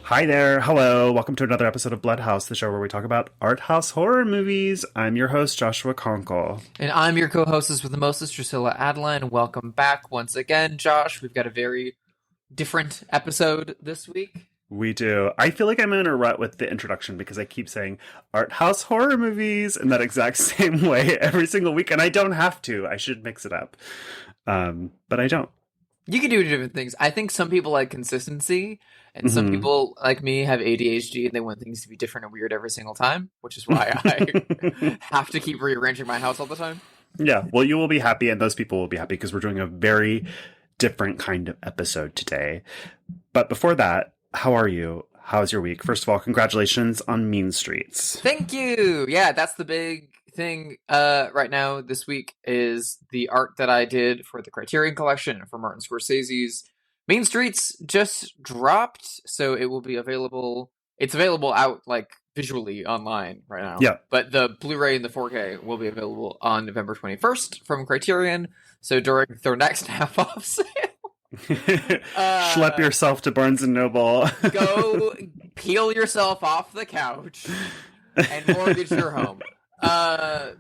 Hi there. Hello. Welcome to another episode of Bloodhouse, the show where we talk about art house horror movies. I'm your host, Joshua Conkle. And I'm your co-hostess with the mostest, Drusilla Adeline. Welcome back once again, Josh. We've got a very different episode this week. We do. I feel like I'm in a rut with the introduction because I keep saying art house horror movies in that exact same way every single week, and I don't have to. I should mix it up. But I don't. You can do different things. I think some people like consistency, and some people, like me, have ADHD, and they want things to be different and weird every single time, which is why I have to keep rearranging my house all the time. Yeah, well, you will be happy, and those people will be happy, because we're doing a very different kind of episode today. But before that, how are you? How's your week? First of all, congratulations on Mean Streets. Thank you! Yeah, that's the big thing right now this week is the art that I did for the Criterion collection for Martin Scorsese's Mean Streets just dropped, so it will be available. It's available out like visually online right now. Yeah. But the Blu-ray and the 4K will be available on November 21st from Criterion. So during their next half-off sale, Schlep yourself to Barnes & Noble. go peel yourself off the couch and mortgage your home. No,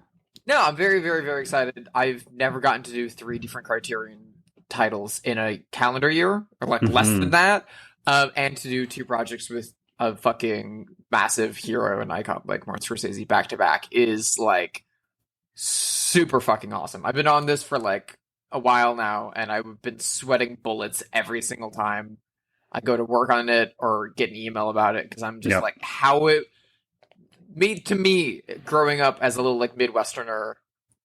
I'm very, very, very excited. I've never gotten to do 3 different Criterion titles in a calendar year, or like less than that, and to do 2 projects with a fucking massive hero and icon like Martin Scorsese back to back is like super fucking awesome. I've been on this for like a while now, and I've been sweating bullets every single time I go to work on it or get an email about it, because I'm just like, how it to me growing up as a little like Midwesterner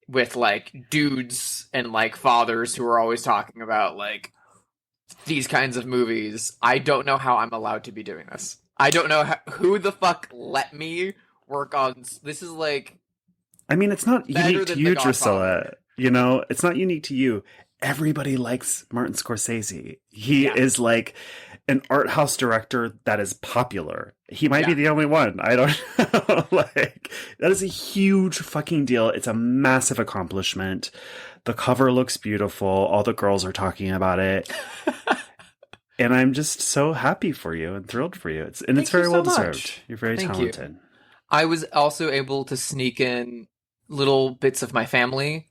with like dudes and like fathers who are always talking about like these kinds of movies. I don't know how I'm allowed to be doing this. I don't know who the fuck let me work on this. Is like, I mean, it's not unique to you, Drusilla. You know, it's not unique to you. Everybody likes Martin Scorsese. He is like an art house director that is popular. He might be the only one. I don't know. Like, that is a huge fucking deal. It's a massive accomplishment. The cover looks beautiful. All the girls are talking about it. And I'm just so happy for you and thrilled for you. It's very well deserved. You're very talented. I was also able to sneak in little bits of my family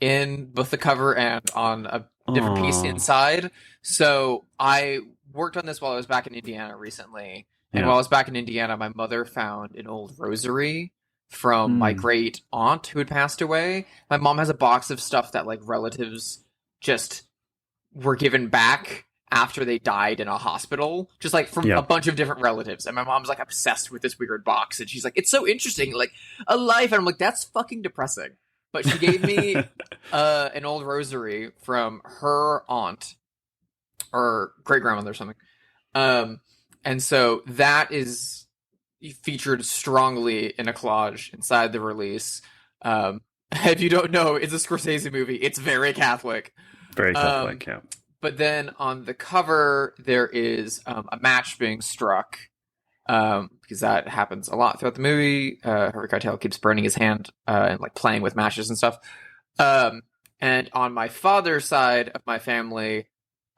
in both the cover and on a different piece inside. So I worked on this while I was back in Indiana recently. And while I was back in Indiana, my mother found an old rosary from my great aunt who had passed away. My mom has a box of stuff that like relatives just were given back after they died in a hospital, just like from a bunch of different relatives. And my mom's like obsessed with this weird box. And she's like, it's so interesting, like a life. And I'm like, that's fucking depressing. But she gave me an old rosary from her aunt or great grandmother or something. And so that is featured strongly in a collage inside the release. If you don't know, it's a Scorsese movie. It's very Catholic. Very Catholic, yeah. But then on the cover, there is a match being struck. Because that happens a lot throughout the movie. Harvey Keitel keeps burning his hand and like playing with matches and stuff. And on my father's side of my family,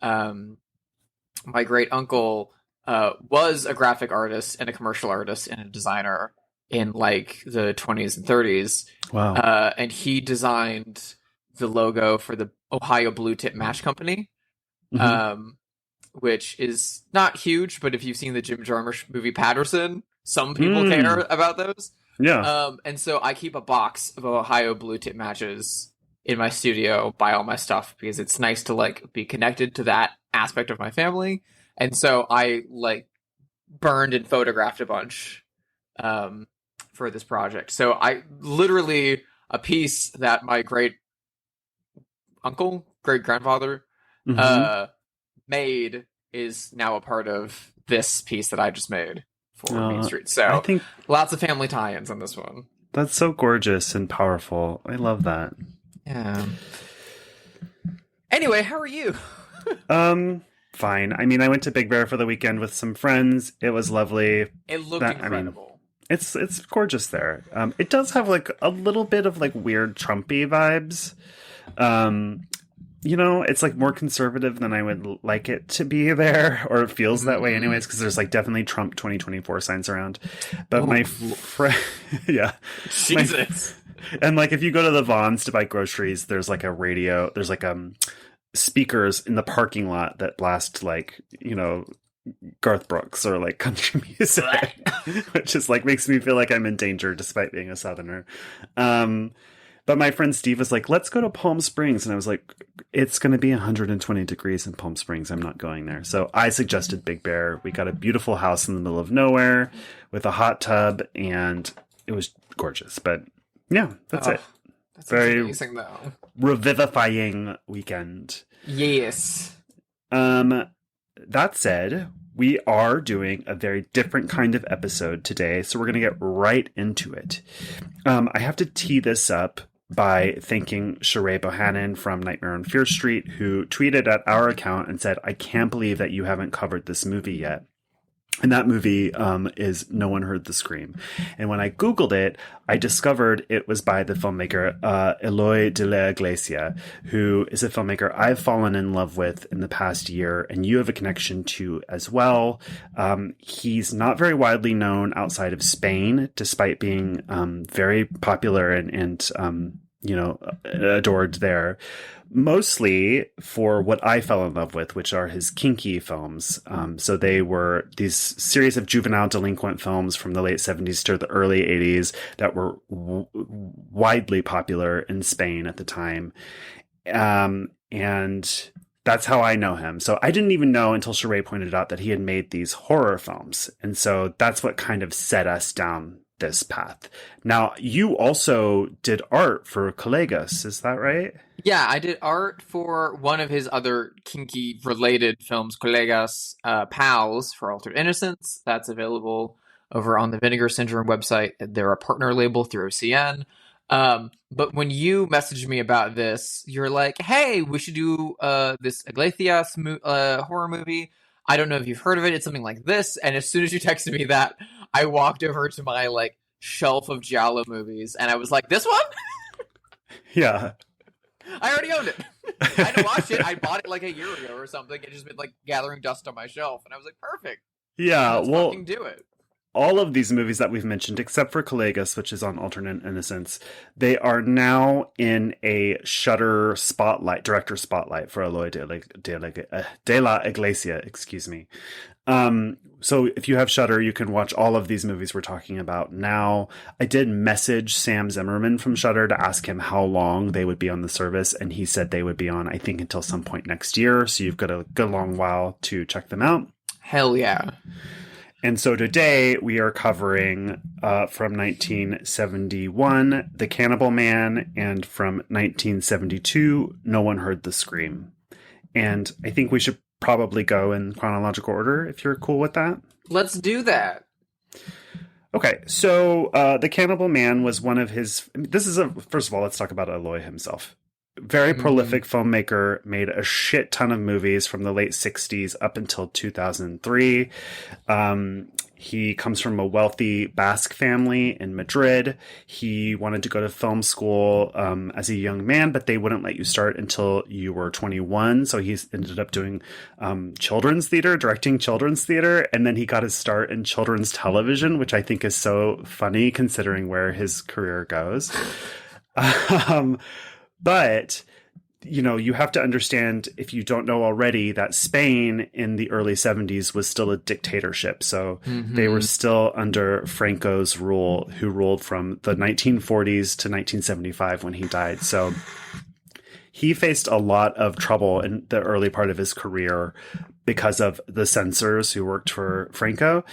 my great uncle was a graphic artist and a commercial artist and a designer in like the 20s and 30s. Wow. And he designed the logo for the Ohio Blue Tip Match Company. Which is not huge, but if you've seen the Jim Jarmusch movie Patterson, some people care about those. Yeah. And so I keep a box of Ohio Blue Tip matches in my studio by all my stuff, because it's nice to like be connected to that aspect of my family. And so I like burned and photographed a bunch for this project. So I literally a piece that my great uncle, great grandfather, made is now a part of this piece that I just made for Main Street. So I think lots of family tie-ins on this one. That's so gorgeous and powerful. I love that. Yeah. Anyway, how are you? Fine. I mean, I went to Big Bear for the weekend with some friends. It was lovely. It looked incredible. I mean, it's gorgeous there. It does have like a little bit of like weird Trumpy vibes. it's like more conservative than I would like it to be there, or it feels that way anyways, because there's like definitely Trump 2024 signs around. But my friend, yeah. Jesus. And like if you go to the Vons to buy groceries, there's like a radio, there's like speakers in the parking lot that blast like, Garth Brooks or like country music, which is like makes me feel like I'm in danger despite being a Southerner. But my friend Steve was like, let's go to Palm Springs. And I was like, it's going to be 120 degrees in Palm Springs. I'm not going there. So I suggested Big Bear. We got a beautiful house in the middle of nowhere with a hot tub, and it was gorgeous. But yeah, that's it. That's very amazing, though. Revivifying weekend. Yes. That said, we are doing a very different kind of episode today, so we're going to get right into it. I have to tee this up by thanking Sheree Bohannon from Nightmare on Fear Street, who tweeted at our account and said, I can't believe that you haven't covered this movie yet. And that movie is No One Heard the Scream. And when I Googled it, I discovered it was by the filmmaker Eloy de la Iglesia, who is a filmmaker I've fallen in love with in the past year, and you have a connection to as well. He's not very widely known outside of Spain, despite being very popular and adored there. Mostly for what I fell in love with, which are his kinky films. So they were these series of juvenile delinquent films from the late 70s to the early 80s that were widely popular in Spain at the time. And that's how I know him. So I didn't even know until Sheree pointed out that he had made these horror films. And so that's what kind of set us down this path. Now, you also did art for Colegas, is that right? Yeah, I did art for one of his other kinky related films, Colegas, Pals for Altered Innocence. That's available over on the Vinegar Syndrome website. They're a partner label through OCN. But when you messaged me about this, you're like, hey, we should do this Iglesias horror movie. I don't know if you've heard of it. It's something like this. And as soon as you texted me that, I walked over to my shelf of Giallo movies, and I was like, this one? Yeah. I already owned it. I hadn't watched it. I bought it a year ago or something. It just been gathering dust on my shelf, and I was like, perfect. Yeah, let's fucking do it. All of these movies that we've mentioned, except for Colegas, which is on Alternate Innocence, they are now in a Shudder spotlight, director spotlight for Eloy de la Iglesia, excuse me. So if you have Shudder, you can watch all of these movies we're talking about now. I did message Sam Zimmerman from Shudder to ask him how long they would be on the service, and he said they would be on, I think, until some point next year. So you've got a good long while to check them out. Hell yeah. And so today we are covering from 1971, The Cannibal Man, and from 1972, No One Heard the Scream. And I think we should probably go in chronological order, if you're cool with that. Let's do that. Okay, so The Cannibal Man was one of his... First of all, let's talk about Eloy himself. Very prolific filmmaker, made a shit ton of movies from the late 60s up until 2003. He comes from a wealthy Basque family in Madrid. He wanted to go to film school as a young man, but they wouldn't let you start until you were 21. So he ended up doing children's theater, directing children's theater. And then he got his start in children's television, which I think is so funny considering where his career goes. But, you have to understand, if you don't know already, that Spain in the early 70s was still a dictatorship. So they were still under Franco's rule, who ruled from the 1940s to 1975 when he died. So he faced a lot of trouble in the early part of his career because of the censors who worked for Franco.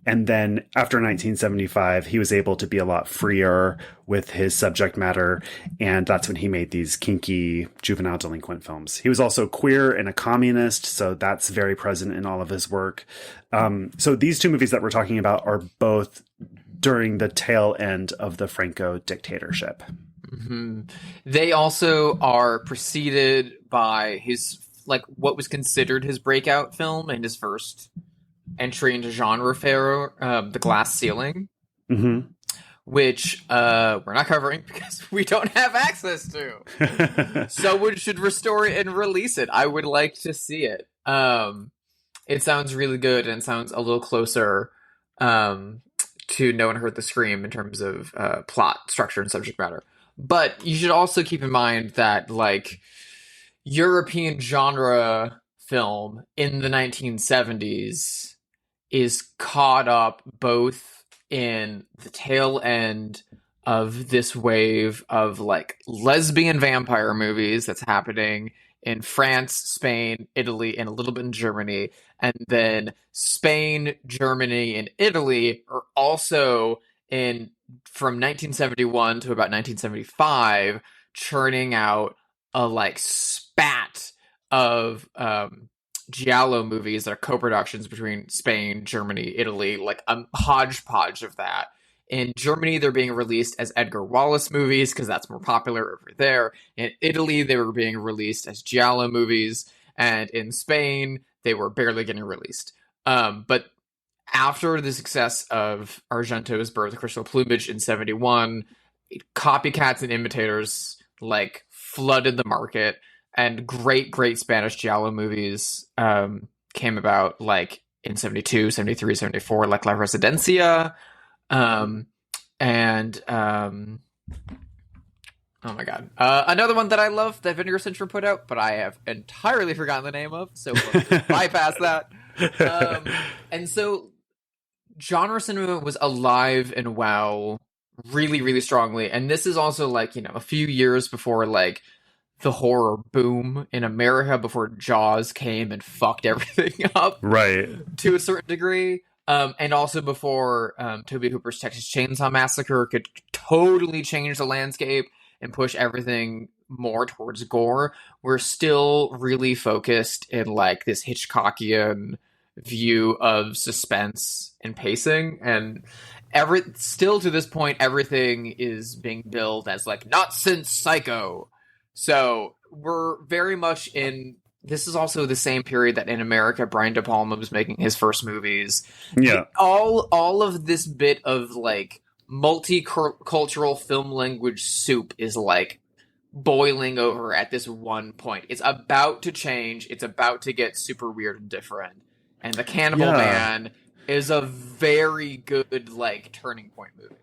And then after 1975, he was able to be a lot freer with his subject matter. And that's when he made these kinky juvenile delinquent films. He was also queer and a communist, so that's very present in all of his work. So these two movies that we're talking about are both during the tail end of the Franco dictatorship. Mm-hmm. They also are preceded by his what was considered his breakout film and his first entry into genre fare, The Glass Ceiling, which we're not covering because we don't have access to. Someone should restore it and release it. I would like to see it. It sounds really good and sounds a little closer to No One Heard the Scream in terms of plot, structure, and subject matter. But you should also keep in mind that, like, European genre film in the 1970s is caught up both in the tail end of this wave of, like, lesbian vampire movies that's happening in France, Spain, Italy, and a little bit in Germany. And then Spain, Germany, and Italy are also from 1971 to about 1975 churning out a, like, spat of giallo movies that are co-productions between Spain, Germany, Italy, like a hodgepodge of that. In Germany, they're being released as Edgar Wallace movies because that's more popular over there. In Italy, they were being released as giallo movies. And in Spain, they were barely getting released. But after the success of Argento's Bird of the Crystal Plumage in 71, copycats and imitators, like, flooded the market. And great Spanish giallo movies came about, like, in 72, 73, 74, like La Residencia. Oh my god. Another one that I love that Vinegar Syndrome put out, but I have entirely forgotten the name of, so we'll just bypass that. And so genre cinema was alive and well really, really strongly. And this is also, like, you know, a few years before, like, the horror boom in America, before Jaws came and fucked everything up. Right. To a certain degree. And also before Tobe Hooper's Texas Chainsaw Massacre could totally change the landscape and push everything more towards gore. We're still really focused in, like, this Hitchcockian view of suspense and pacing. And still to this point, everything is being billed as, like, not since Psycho. So we're very much in... This is also the same period that in America, Brian De Palma was making his first movies. Yeah. All of this bit of, like, multicultural film language soup is, like, boiling over at this one point. It's about to change. It's about to get super weird and different. And The Cannibal Man is a very good, like, turning point movie.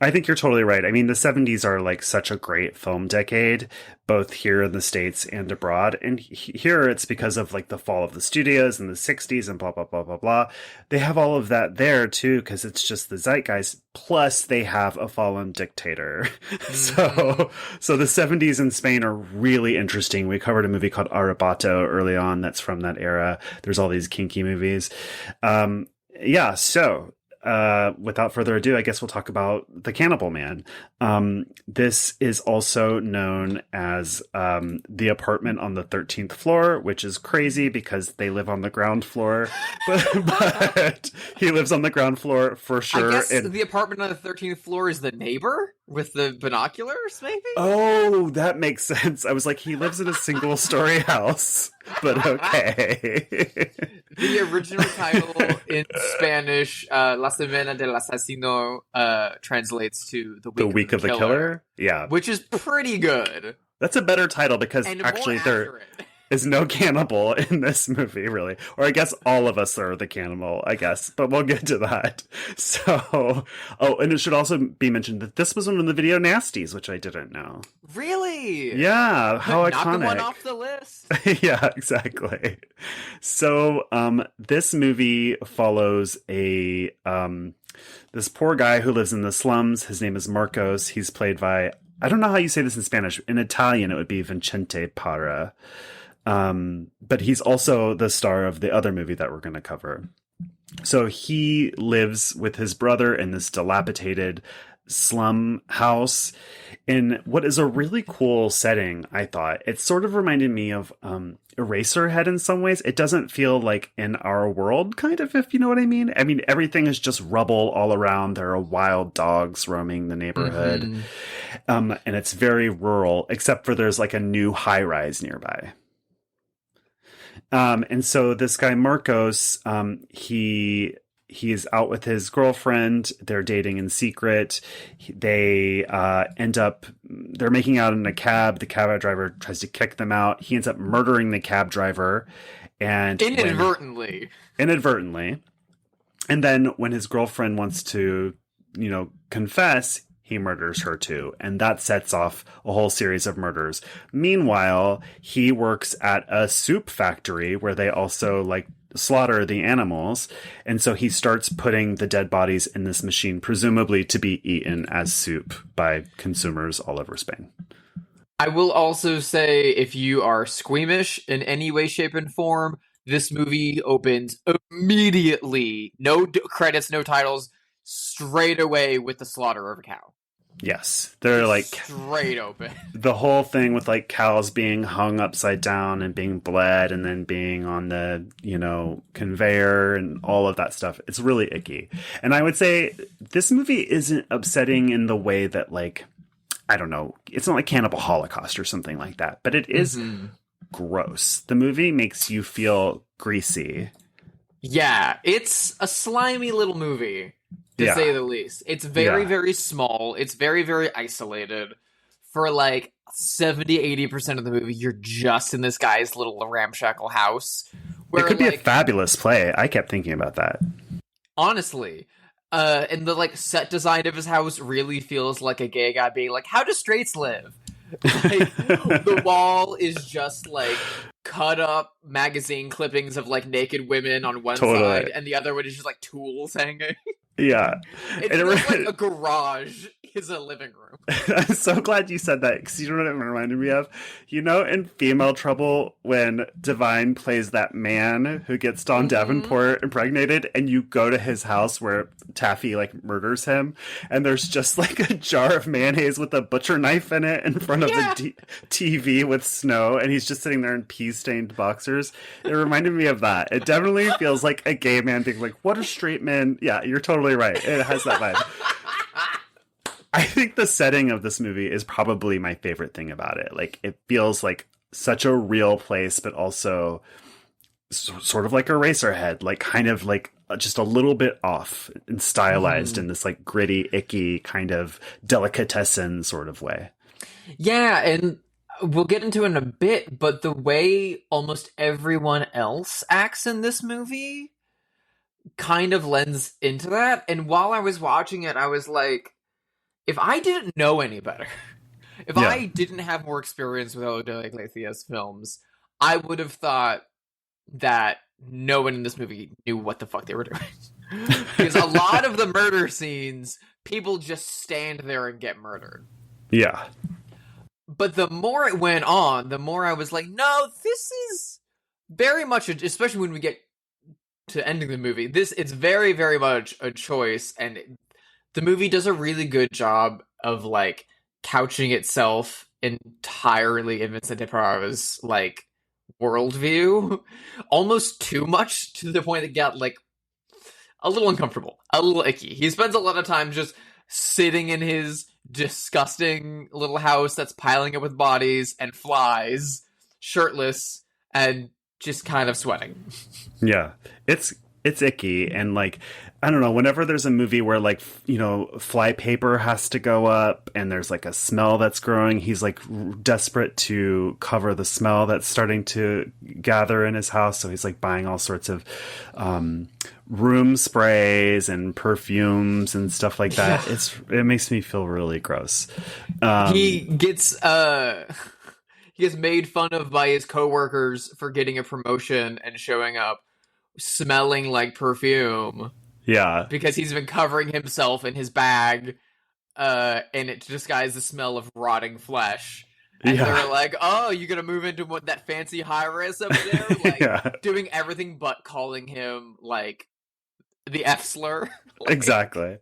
I think you're totally right. I mean, the 70s are, like, such a great film decade, both here in the States and abroad. And here it's because of, like, the fall of the studios in the 60s and blah, blah, blah, blah, blah. They have all of that there, too, because it's just the zeitgeist. Plus, they have a fallen dictator. Mm-hmm. So the 70s in Spain are really interesting. We covered a movie called Arrebato early on that's from that era. There's all these kinky movies. Without further ado, I guess we'll talk about The Cannibal Man. This is also known as The Apartment on the 13th Floor, which is crazy because they live on the ground floor. But he lives on the ground floor for sure. I guess the apartment on the 13th floor is the neighbor with the binoculars, maybe? Oh, that makes sense. I was like, he lives in a single-story house. But okay. The original title in Spanish, La Semana del Asesino, translates to The Week of the Killer. Yeah. Which is pretty good. That's a better title because actually there is no cannibal in this movie, really. Or I guess all of us are the cannibal, I guess. But we'll get to that. So, and it should also be mentioned that this was one of the video nasties, which I didn't know. Really? Yeah, how iconic. Knock one off the list. Yeah, exactly. So, this movie follows this poor guy who lives in the slums. His name is Marcos. He's played by, I don't know how you say this in Spanish. In Italian, it would be Vincente Parra. But he's also the star of the other movie that we're going to cover. So he lives with his brother in this dilapidated slum house in what is a really cool setting, I thought. It sort of reminded me of Eraserhead in some ways. It doesn't feel like in our world, kind of, if you know what I mean. I mean, everything is just rubble all around. There are wild dogs roaming the neighborhood. Mm-hmm. And it's very rural, except for there's like a new high-rise nearby. And so this guy, Marcos, he he's out with his girlfriend. They're dating in secret. They they're making out in a cab. The cab driver tries to kick them out. He ends up murdering the cab driver. And inadvertently. And then when his girlfriend wants to, confess, he murders her too. And that sets off a whole series of murders. Meanwhile, he works at a soup factory where they also slaughter the animals. And so he starts putting the dead bodies in this machine, presumably to be eaten as soup by consumers all over Spain. I will also say, if you are squeamish in any way, shape, and form, this movie opens immediately. No credits, no titles, straight away with the slaughter of a cow. Yes. They're straight open. The whole thing with cows being hung upside down and being bled and then being on the, conveyor and all of that stuff. It's really icky. And I would say this movie isn't upsetting in the way that I don't know, it's not like Cannibal Holocaust or something like that, but it is gross. The movie makes you feel greasy. Yeah, it's a slimy little movie, to say the least. It's very, very small. It's very, very isolated. For 70-80% of the movie, you're just in this guy's little ramshackle house. It could be a fabulous play. I kept thinking about that. Honestly. And the set design of his house really feels like a gay guy being like, how do straights live? The wall is just cut up magazine clippings of naked women on one side, and the other one is just tools hanging. Yeah. It feels like a garage is a living room. I'm so glad you said that, because you know what it reminded me of? In Female Trouble, when Divine plays that man who gets Dawn Davenport impregnated, and you go to his house where Taffy murders him, and there's just a jar of mayonnaise with a butcher knife in it in front of the TV with snow, and he's just sitting there in pea-stained boxers. It reminded me of that. It definitely feels like a gay man being like, what a straight man. Yeah, you're totally right. It has that vibe. I think the setting of this movie is probably my favorite thing about it. It feels like such a real place, but also sort of like Eraserhead, kind of just a little bit off and stylized in this gritty, icky kind of Delicatessen sort of way. Yeah, and we'll get into it in a bit, but the way almost everyone else acts in this movie kind of lends into that. And while I was watching it, I was like, if I didn't know any better, if I didn't have more experience with Iglesias films, I would have thought that no one in this movie knew what the fuck they were doing. Because a lot of the murder scenes, people just stand there and get murdered. Yeah. But the more it went on, the more I was like, no, this is very much, especially when we get to ending the movie, it's very, very much a choice, and the movie does a really good job of couching itself entirely in Vincent D'Onofrio's worldview, almost too much, to the point that got a little uncomfortable, a little icky. He spends a lot of time just sitting in his disgusting little house that's piling up with bodies and flies, shirtless, and just kind of sweating. Yeah, it's icky, and I don't know, whenever there's a movie where fly paper has to go up and there's a smell that's growing, he's desperate to cover the smell that's starting to gather in his house, so he's buying all sorts of room sprays and perfumes and stuff like that. It makes me feel really gross. He gets made fun of by his coworkers for getting a promotion and showing up smelling like perfume. Yeah. Because he's been covering himself in his bag, and it disguises the smell of rotting flesh. And they're like, oh, you're going to move into that fancy high-rise over there? Doing everything but calling him, the F slur. Exactly.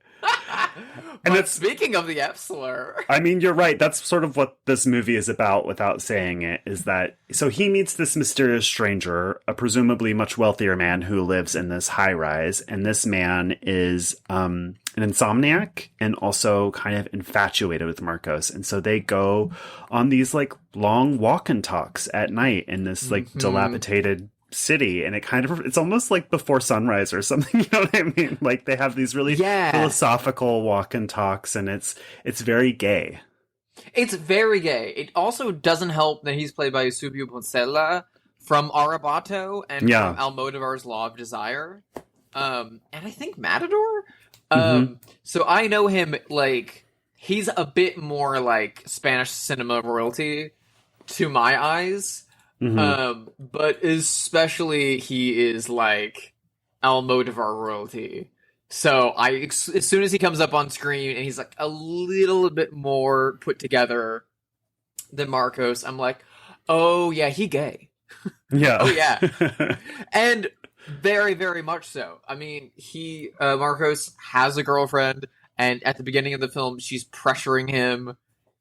And speaking of the F slur, I mean, you're right. That's sort of what this movie is about without saying it, is that so he meets this mysterious stranger, a presumably much wealthier man who lives in this high rise. And this man is an insomniac and also kind of infatuated with Marcos. And so they go on these long walk and talks at night in this dilapidated city, and it's almost like Before Sunrise or something. You know what I mean? Like they have these really philosophical walk and talks, and it's very gay. It's very gay. It also doesn't help that he's played by Eusebio Poncela from Arabato and from Almodóvar's Law of Desire, and I think Matador. So I know him, like, he's a bit more like Spanish cinema royalty to my eyes. But especially he is like Almodóvar royalty. So as soon as he comes up on screen and he's like a little bit more put together than Marcos, I'm like, oh yeah, he gay. Yeah. Oh yeah. And very, very much so. I mean, Marcos has a girlfriend, and at the beginning of the film, she's pressuring him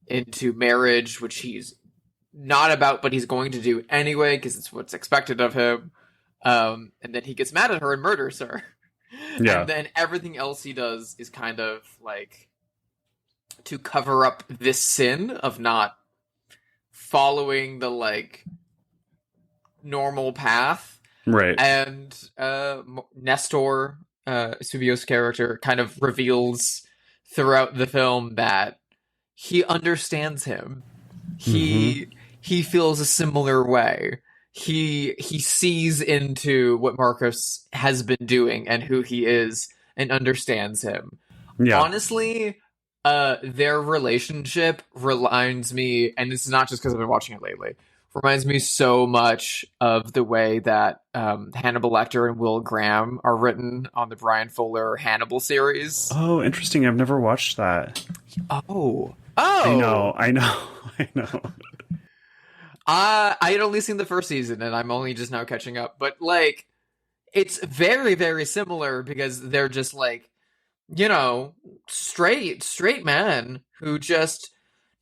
into marriage, which he's not about, but he's going to do anyway, because it's what's expected of him. And then he gets mad at her and murders her. Yeah. And then everything else he does is kind of like to cover up this sin of not following the like normal path. Right. And Nestor, Subio's character, kind of reveals throughout the film that he understands him. He feels a similar way. He sees into what Marcos has been doing and who he is and understands him. Yeah. Honestly, their relationship reminds me, and this is not just because I've been watching it lately, reminds me so much of the way that Hannibal Lecter and Will Graham are written on the Brian Fuller Hannibal series. Oh, interesting. I've never watched that. Oh. I know. I had only seen the first season, and I'm only just now catching up. But, like, it's very, very similar because they're just, like, you know, straight men who just,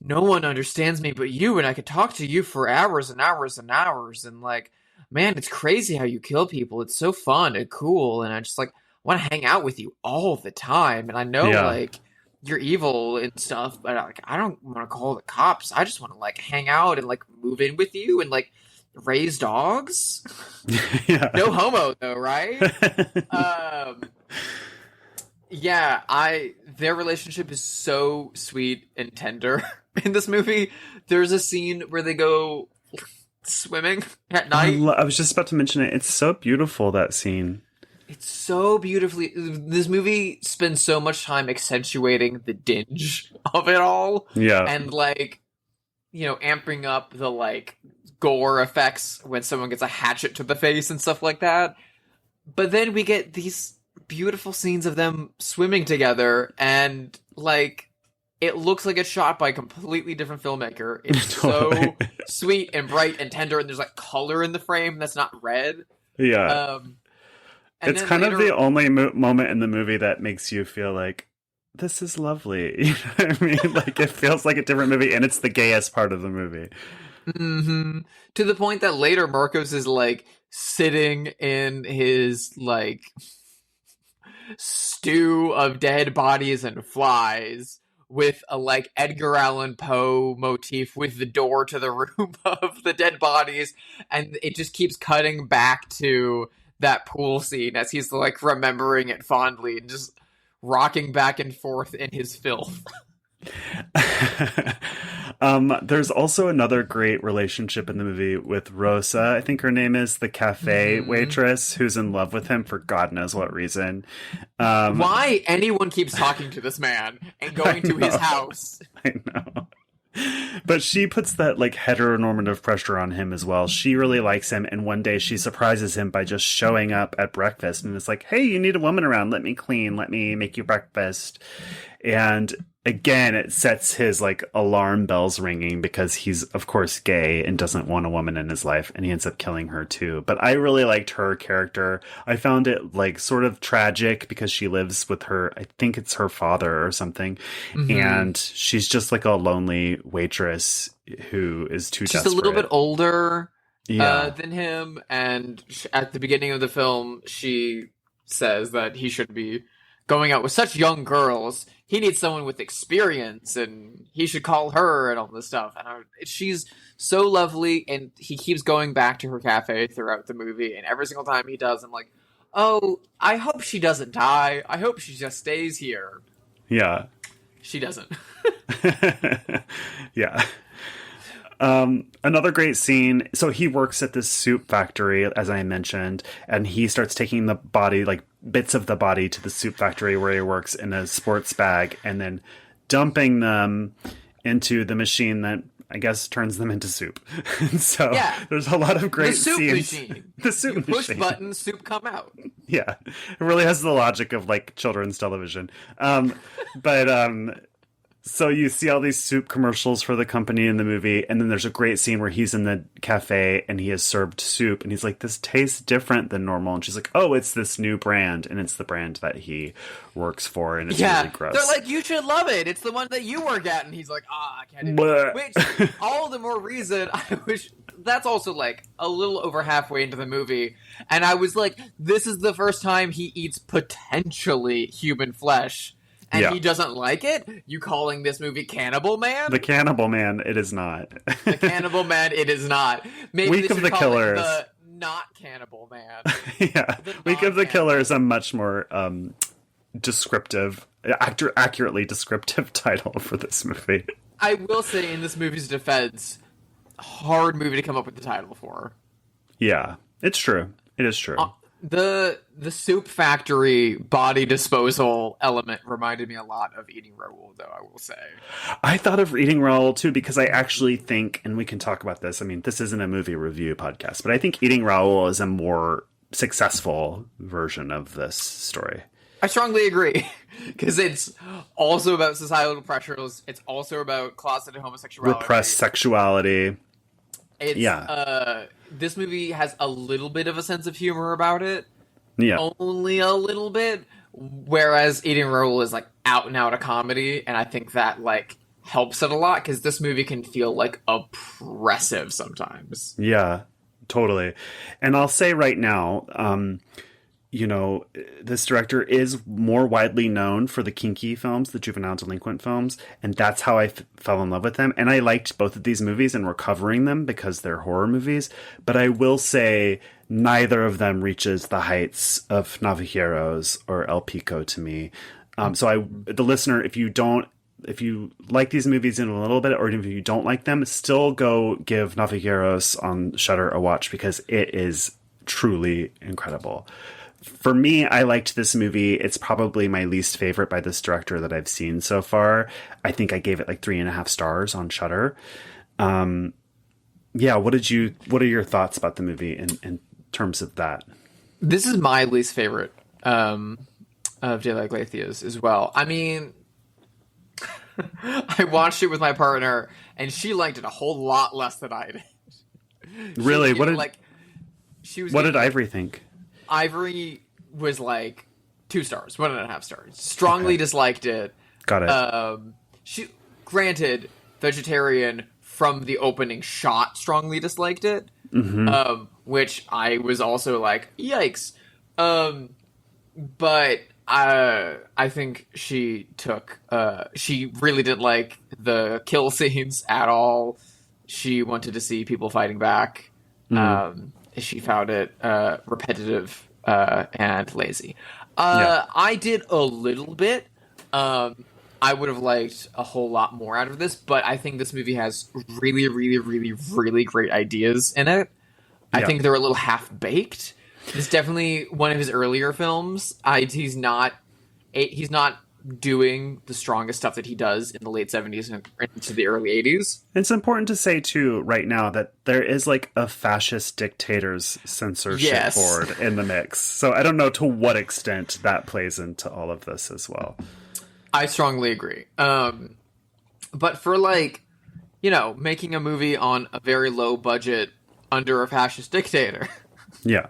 no one understands me but you, and I could talk to you for hours and hours and hours. And, like, man, it's crazy how you kill people. It's so fun and cool, and I just, like, want to hang out with you all the time. And I know, like, you're evil and stuff, but like I don't want to call the cops. I just want to like hang out and like move in with you and like raise dogs. Yeah. No homo though, right? Their relationship is so sweet and tender in this movie. There's a scene where they go swimming at night. I was just about to mention it. It's so beautiful, that scene. It's so beautifully... This movie spends so much time accentuating the dinge of it all. Yeah. And, like, you know, amping up the, like, gore effects when someone gets a hatchet to the face and stuff like that. But then we get these beautiful scenes of them swimming together, and, like, it looks like it's shot by a completely different filmmaker. It's so sweet and bright and tender, and there's, like, color in the frame that's not red. Yeah. It's kind of the only moment in the movie that makes you feel like, this is lovely. You know what I mean? Like, it feels like a different movie, and it's the gayest part of the movie. Mm-hmm. To the point that later Marcos is, like, sitting in his, like, stew of dead bodies and flies with a, like, Edgar Allan Poe motif with the door to the room of the dead bodies, and it just keeps cutting back to that pool scene as he's like remembering it fondly and just rocking back and forth in his filth. There's also another great relationship in the movie with Rosa, I think her name is, the cafe waitress, who's in love with him for God knows what reason. Why anyone keeps talking to this man and going to his house. I know. But she puts that like heteronormative pressure on him as well. She really likes him, and one day she surprises him by just showing up at breakfast, and it's like, hey, you need a woman around, let me clean, let me make you breakfast. And again, it sets his like alarm bells ringing because he's of course gay and doesn't want a woman in his life, and he ends up killing her too. But I really liked her character. I found it like sort of tragic because she lives with her, I think it's her father or something, and she's just like a lonely waitress who is too desperate. She's a little bit older than him, and at the beginning of the film she says that he should be going out with such young girls. He needs someone with experience, and he should call her and all this stuff. And she's so lovely, and he keeps going back to her cafe throughout the movie, and every single time he does, I'm like, oh, I hope she doesn't die. I hope she just stays here. Yeah. She doesn't. Yeah. Another great scene. So he works at this soup factory, as I mentioned, and he starts taking the body, like bits of the body, to the soup factory where he works in a sports bag, and then dumping them into the machine that I guess turns them into soup. And so there's a lot of great scenes. Machine. The soup you push machine. Button, soup come out. Yeah, it really has the logic of like children's television. So you see all these soup commercials for the company in the movie, and then there's a great scene where he's in the cafe and he has served soup, and he's like, this tastes different than normal. And she's like, oh, it's this new brand, and it's the brand that he works for, and it's really gross. They're like, you should love it. It's the one that you work at. And he's like, I can't even. Which, all the more reason, I wish... That's also like a little over halfway into the movie, and I was like, this is the first time he eats potentially human flesh. And he doesn't like it? You calling this movie Cannibal Man? The Cannibal Man, it is not. The Cannibal Man, it is not. Maybe Week of the Killers. The not Cannibal Man. Yeah. Week of the Killer is a much more descriptive, accurately descriptive title for this movie. I will say, in this movie's defense, hard movie to come up with the title for. Yeah, it's true. It is true. The soup factory body disposal element reminded me a lot of Eating Raoul, though, I will say. I thought of Eating Raoul, too, because I actually think, and we can talk about this, I mean, this isn't a movie review podcast, but I think Eating Raoul is a more successful version of this story. I strongly agree, because it's also about societal pressures, it's also about closeted homosexuality. Repressed sexuality. It's, this movie has a little bit of a sense of humor about it. Yeah. Only a little bit. Whereas Eating Raoul is like out and out a comedy, and I think that like helps it a lot, because this movie can feel like oppressive sometimes. Yeah, totally. And I'll say right now, this director is more widely known for the kinky films, the juvenile delinquent films, and that's how I fell in love with him. And I liked both of these movies, and we're covering them because they're horror movies. But I will say neither of them reaches the heights of Navajeros or El Pico to me. The listener, if you like these movies in a little bit, or if you don't like them, still go give Navajeros on Shudder a watch, because it is truly incredible. For me, I liked this movie. It's probably my least favorite by this director that I've seen so far. I think I gave it like 3.5 stars on Shudder. What are your thoughts about the movie in terms of that? This is my least favorite of Delicatessen as well. I mean, I watched it with my partner, and she liked it a whole lot less than I did. Really? What did Ivory think? Ivory was like 2 stars, 1.5 stars. Strongly disliked it. Got it. She, granted, vegetarian from the opening shot, strongly disliked it. Mm-hmm. Which I was also like, yikes. But I think she really didn't like the kill scenes at all. She wanted to see people fighting back. Mm-hmm. She found it repetitive and lazy. I did a little bit. I would have liked a whole lot more out of this, but I think this movie has really, really, really, really great ideas in it. I think they're a little half-baked. It's definitely one of his earlier films. He's not doing the strongest stuff that he does in the late 70s and into the early 80s. It's important to say, too, right now, that there is like a fascist dictator's censorship board in the mix. So I don't know to what extent that plays into all of this as well. I strongly agree. But for making a movie on a very low budget under a fascist dictator. Yeah.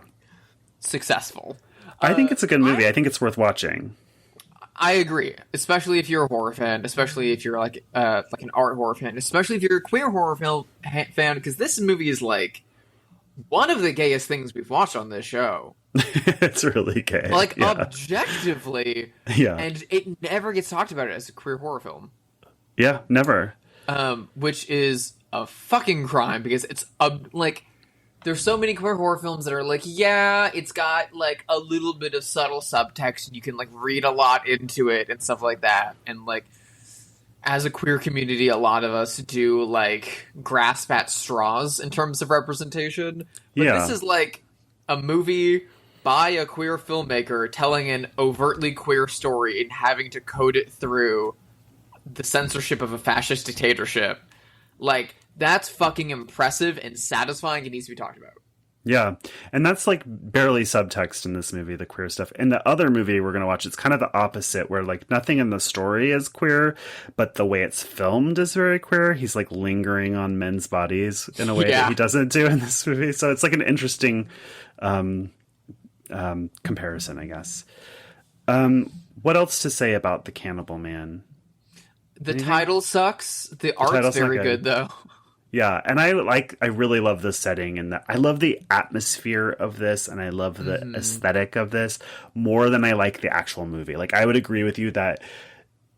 Successful. I think it's a good movie. I think it's worth watching. I agree, especially if you're a horror fan, especially if you're like an art horror fan, especially if you're a queer horror film fan, because this movie is like one of the gayest things we've watched on this show. It's really gay. Like, objectively. Yeah. And it never gets talked about as a queer horror film. Yeah, never. Which is a fucking crime, because it's, like, there's so many queer horror films that are like, yeah, it's got, like, a little bit of subtle subtext, and you can, like, read a lot into it and stuff like that. And, like, as a queer community, a lot of us do, like, grasp at straws in terms of representation. But this is, like, a movie by a queer filmmaker telling an overtly queer story and having to code it through the censorship of a fascist dictatorship. Like, that's fucking impressive and satisfying. It needs to be talked about. Yeah, and that's like barely subtext in this movie, the queer stuff. In the other movie we're going to watch, it's kind of the opposite, where like nothing in the story is queer, but the way it's filmed is very queer. He's like lingering on men's bodies in a way that he doesn't do in this movie. So it's like an interesting comparison, I guess. What else to say about The Cannibal Man? The title sucks. The art's very good though. Yeah, and I really love the setting, and I love the atmosphere of this, and I love the aesthetic of this more than I like the actual movie. Like, I would agree with you that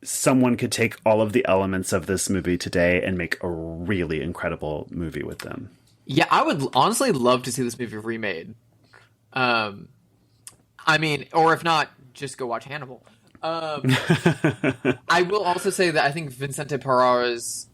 someone could take all of the elements of this movie today and make a really incredible movie with them. Yeah, I would honestly love to see this movie remade. I mean, or if not, just go watch Hannibal. I will also say that I think Vincente Parra's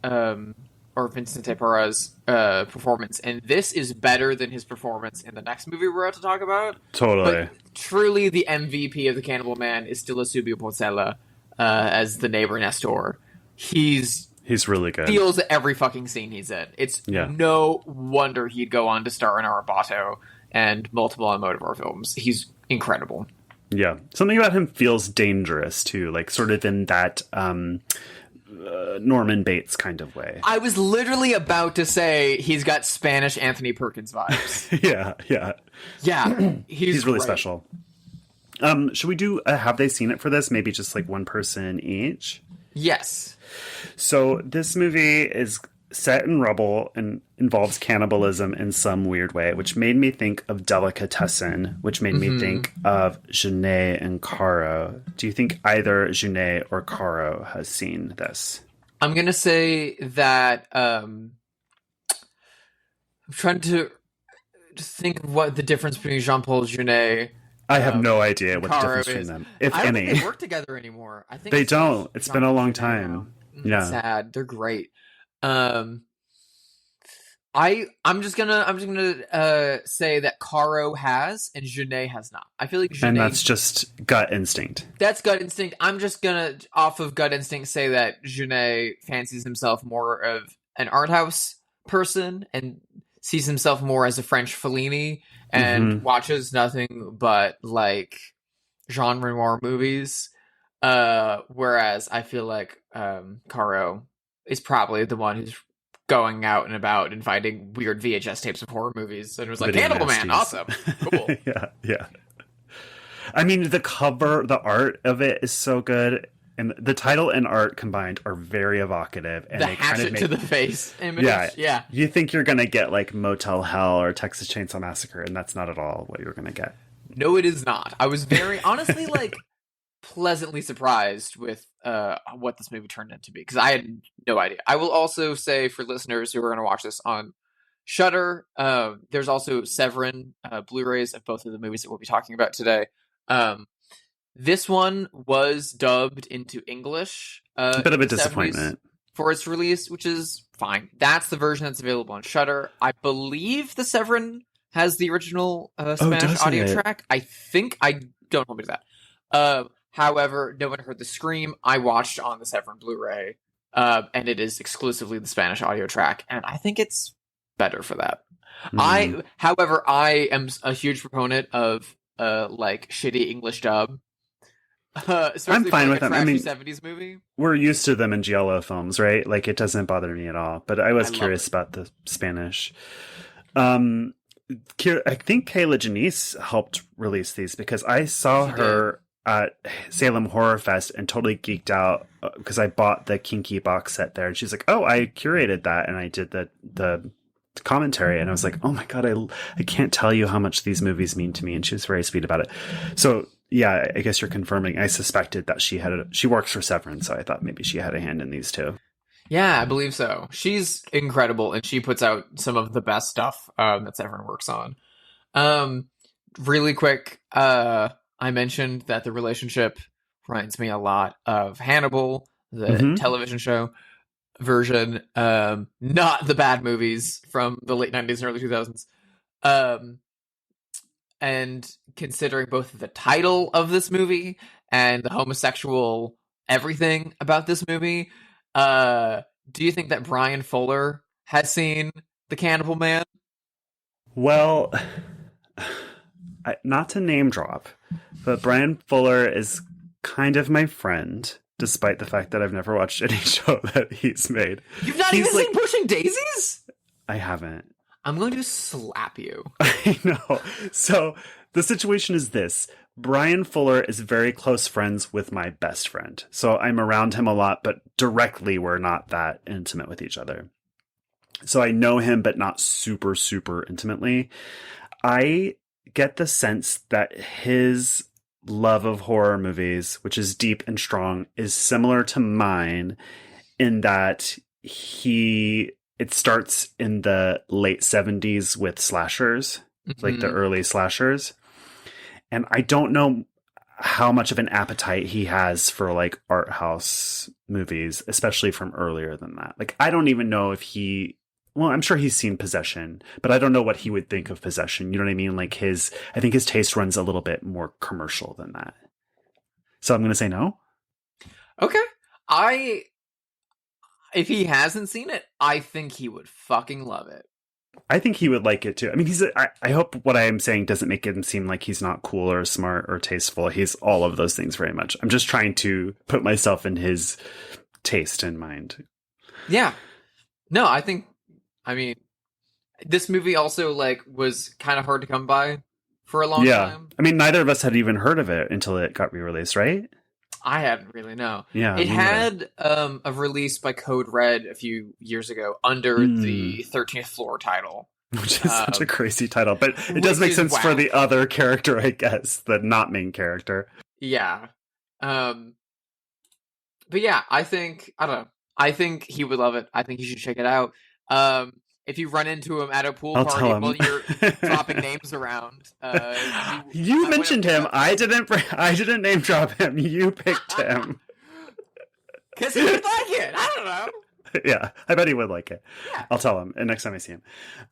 performance, and this is better than his performance in the next movie we're about to talk about. Totally. But truly, the MVP of The Cannibal Man is still Subio Pozzella as the neighbor Nestor. He's really good. Steals every fucking scene he's in. It's no wonder he'd go on to star in Arabato and multiple Almodóvar films. He's incredible. Yeah. Something about him feels dangerous, too. Like, sort of in that Norman Bates kind of way. I was literally about to say he's got Spanish Anthony Perkins vibes. Yeah. He's really great. Special. Should we do Have They Seen It for this? Maybe just like one person each? Yes. So this movie is set in rubble and involves cannibalism in some weird way, which made me think of Delicatessen, which made me think of Jeunet and Caro. Do you think either Jeunet or Caro has seen this? I'm going to say that I'm trying to think of what the difference between Jean-Paul Jeunet I have no idea what the Caro difference between is. them, if I don't any. think they work together anymore. I think They don't. It's been a long time. Yeah. Sad. They're great. I'm just gonna say that Caro has and Jeunet has not. I feel like Jeunet, and that's just gut instinct. That's gut instinct. I'm just gonna, off of gut instinct, say that Jeunet fancies himself more of an art house person and sees himself more as a French Fellini and watches nothing but like Jean Renoir movies. Whereas I feel like Caro is probably the one who's going out and about and finding weird VHS tapes of horror movies and was like, Cannibal Man, awesome, cool. Yeah. I mean, the cover, the art of it is so good, and the title and art combined are very evocative. And the they hatchet kind of to the face image. Yeah. You think you're gonna get like Motel Hell or Texas Chainsaw Massacre, and that's not at all what you're gonna get. No, it is not. I was very honestly like pleasantly surprised with what this movie turned into be, because I had no idea. I will also say for listeners who are going to watch this on Shudder, there's also Severin Blu-rays of both of the movies that we'll be talking about today. This one was dubbed into English. A bit of a disappointment for its release, which is fine. That's the version that's available on Shudder. I believe the Severin has the original Spanish audio track. I think. I don't hold me to that. However, no one heard the scream. I watched on the Severin Blu-ray, and it is exclusively the Spanish audio track, and I think it's better for that. However, I am a huge proponent of like shitty English dub. I'm fine with them. I mean, 70s movie. We're used to them in giallo films, right? Like, it doesn't bother me at all. But I was curious about the Spanish. I think Kayla Janice helped release these because I saw her at Salem Horror Fest and totally geeked out because I bought the Kinky box set there, and she's like, "Oh, I curated that," and I did the commentary, and I was like, oh my God, I can't tell you how much these movies mean to me. And she was very sweet about it. So yeah, I guess you're confirming. I suspected that she works for Severin, so I thought maybe she had a hand in these too. Yeah, I believe so. She's incredible, and she puts out some of the best stuff that Severin works on. Really quick, I mentioned that the relationship reminds me a lot of Hannibal, the television show version, not the bad movies from the late 90s and early 2000s. And considering both the title of this movie and the homosexual everything about this movie, do you think that Brian Fuller has seen The Cannibal Man? Well, not to name drop, but Brian Fuller is kind of my friend, despite the fact that I've never watched any show that he's made. You've not even seen Pushing Daisies? I haven't. I'm going to slap you. I know. So the situation is this. Brian Fuller is very close friends with my best friend. So I'm around him a lot, but directly we're not that intimate with each other. So I know him, but not super, super intimately. I get the sense that his love of horror movies, which is deep and strong, is similar to mine in that it starts in the late 70s with slashers, like the early slashers. And I don't know how much of an appetite he has for like art house movies, especially from earlier than that. Like, I don't even know if I'm sure he's seen Possession, but I don't know what he would think of Possession. You know what I mean? Like I think his taste runs a little bit more commercial than that. So I'm going to say no. Okay. If he hasn't seen it, I think he would fucking love it. I think he would like it too. I mean, I hope what I am saying doesn't make him seem like he's not cool or smart or tasteful. He's all of those things very much. I'm just trying to put myself in his taste in mind. Yeah. No, I mean, this movie also like was kind of hard to come by for a long time. I mean, neither of us had even heard of it until it got re-released, right? I hadn't really, no. Yeah, it had a release by Code Red a few years ago under the 13th Floor title. Which is such a crazy title, but it does make sense for the other character, I guess, the not main character. Yeah. But yeah, I don't know. I think he would love it. I think you should check it out. If you run into him at a pool party while you're dropping names around, you mentioned him. I didn't name drop him. You picked him because he would like it. I don't know. Yeah, I bet he would like it. Yeah. I'll tell him next time I see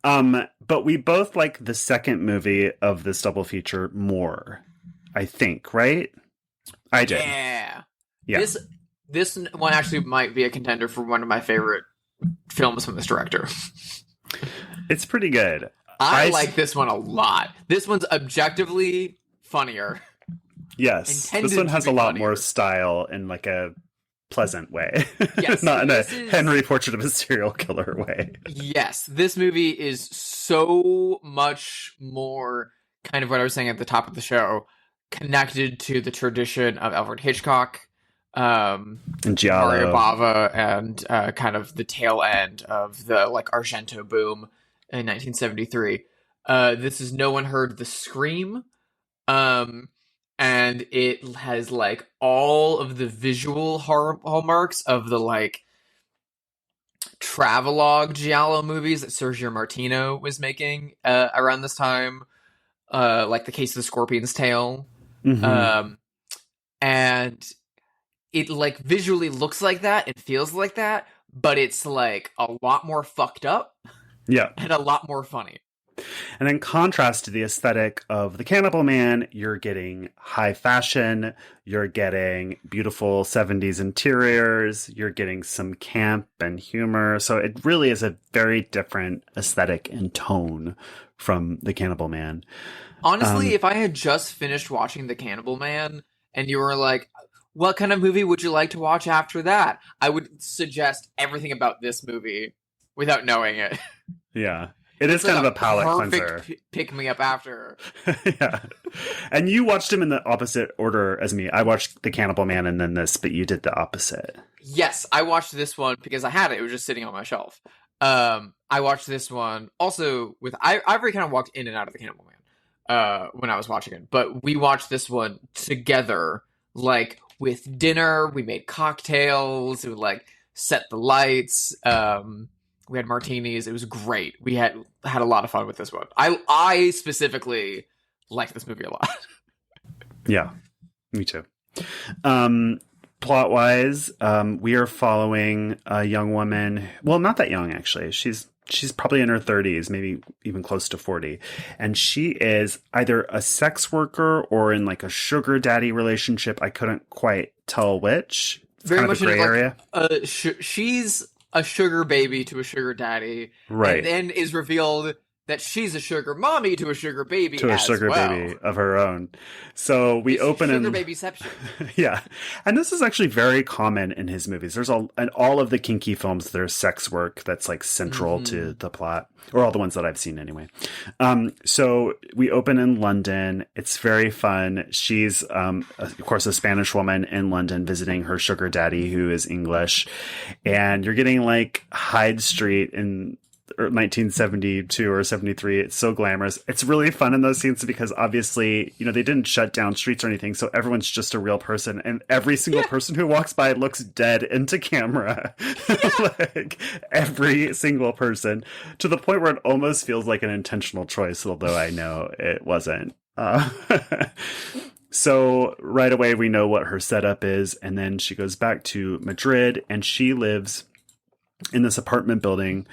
him. But we both like the second movie of this double feature more, I think, right? I did. Yeah. This one actually might be a contender for one of my favorite films from this director. It's pretty good. I like this one a lot. This one's objectively funnier. Yes. This one has a lot more style in like a pleasant way. Yes. Not in a Henry Portrait of a Serial Killer way. Yes. This movie is so much more kind of what I was saying at the top of the show, connected to the tradition of Alfred Hitchcock, and Mario Bava, and kind of the tail end of the like Argento boom in 1973. This is No One Heard the Scream, and it has like all of the visual hallmarks of the like travelogue giallo movies that Sergio Martino was making around this time, like The Case of the Scorpion's Tail, and it like visually looks like that, it feels like that, but it's like a lot more fucked up, and a lot more funny. And in contrast to the aesthetic of The Cannibal Man, you're getting high fashion, you're getting beautiful 70s interiors, you're getting some camp and humor. So it really is a very different aesthetic and tone from The Cannibal Man. Honestly, if I had just finished watching The Cannibal Man and you were like, what kind of movie would you like to watch after that? I would suggest everything about this movie without knowing it. Yeah. It is kind of a palate cleanser. Pick me up after. Yeah. And you watched him in the opposite order as me. I watched The Cannibal Man and then this, but you did the opposite. Yes, I watched this one because I had it. It was just sitting on my shelf. I watched this one also with I already kind of walked in and out of the Cannibal Man when I was watching it, but we watched this one together, like with dinner. We made cocktails. We like set the lights. We had martinis. It was great. We had a lot of fun with this one. I specifically liked this movie a lot. Yeah, me too. Plot wise, we are following a young woman. Well, not that young, actually. She's probably in her 30s, maybe even close to 40. And she is either a sex worker or in like a sugar daddy relationship. I couldn't quite tell which. It's Very kind much of a gray area. She's a sugar baby to a sugar daddy. Right. And then is revealed that she's a sugar mommy to a sugar baby to a sugar baby of her own. So we open in sugar babyception. Yeah, and this is actually very common in his movies. There's in all of the kinky films, there's sex work that's like central to the plot, or all the ones that I've seen anyway. So we open in London. It's very fun. She's of course a Spanish woman in London visiting her sugar daddy who is English, and you're getting like Hyde Street in 1972 or 73. It's so glamorous. It's really fun in those scenes because obviously, they didn't shut down streets or anything, so everyone's just a real person, and every single person who walks by looks dead into camera. Like every single person, to the point where it almost feels like an intentional choice, although I know it wasn't. So right away we know what her setup is, and then she goes back to Madrid, and she lives in this apartment building,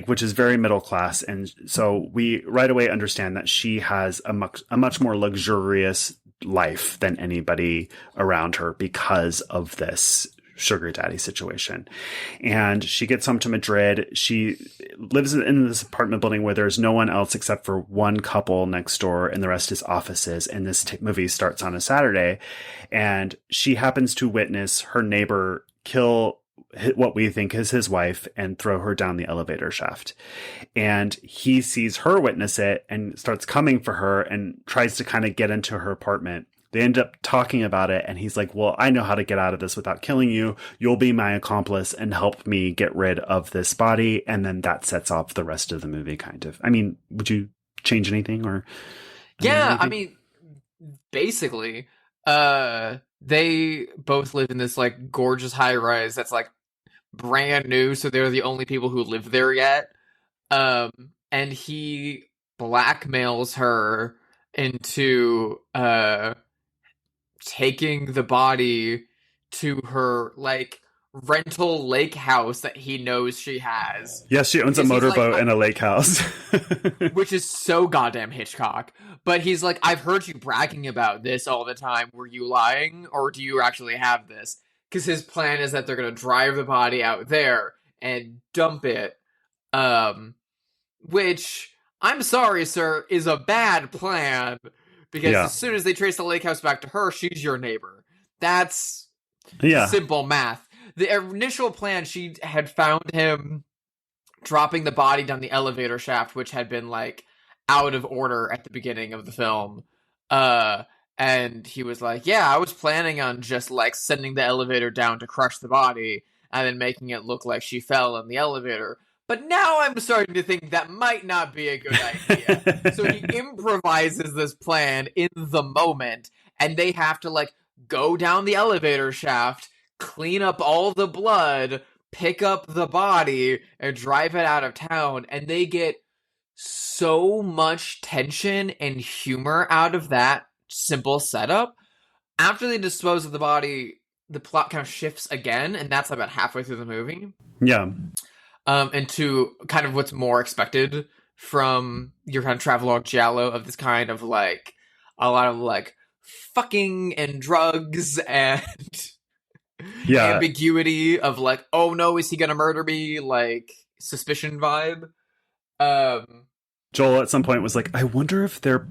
which is very middle class. And so we right away understand that she has a much more luxurious life than anybody around her because of this sugar daddy situation. And she gets home to Madrid. She lives in this apartment building where there's no one else except for one couple next door, and the rest is offices. And this movie starts on a Saturday, and she happens to witness her neighbor kill what we think is his wife and throw her down the elevator shaft. And he sees her witness it and starts coming for her and tries to kind of get into her apartment. They end up talking about it, and he's like, well, I know how to get out of this without killing you. You'll be my accomplice and help me get rid of this body. And then that sets off the rest of the movie, kind of. I mean, would you change anything or? Yeah, I mean, basically, they both live in this like gorgeous high rise that's like brand new, so they're the only people who live there yet. And he blackmails her into taking the body to her like rental lake house that he knows she has. Yes, she owns a motorboat and a lake house. Which is so goddamn Hitchcock. But he's like, I've heard you bragging about this all the time. Were you lying? Or do you actually have this? Because his plan is that they're going to drive the body out there and dump it. Which, I'm sorry, sir, is a bad plan. Because as soon as they trace the lake house back to her, she's your neighbor. That's simple math. The initial plan, she had found him dropping the body down the elevator shaft, which had been, like, out of order at the beginning of the film. And he was like, yeah, I was planning on just, like, sending the elevator down to crush the body and then making it look like she fell in the elevator. But now I'm starting to think that might not be a good idea. So he improvises this plan in the moment, and they have to, like, go down the elevator shaft, clean up all the blood, pick up the body, and drive it out of town. And they get so much tension and humor out of that simple setup. After they dispose of the body, the plot kind of shifts again, and that's about halfway through the movie. Yeah. Into kind of what's more expected from your kind of travelogue giallo of this kind of, like, a lot of, like, fucking and drugs and ambiguity of, like, oh no, is he gonna murder me? Like, suspicion vibe. Joel at some point was like, I wonder if their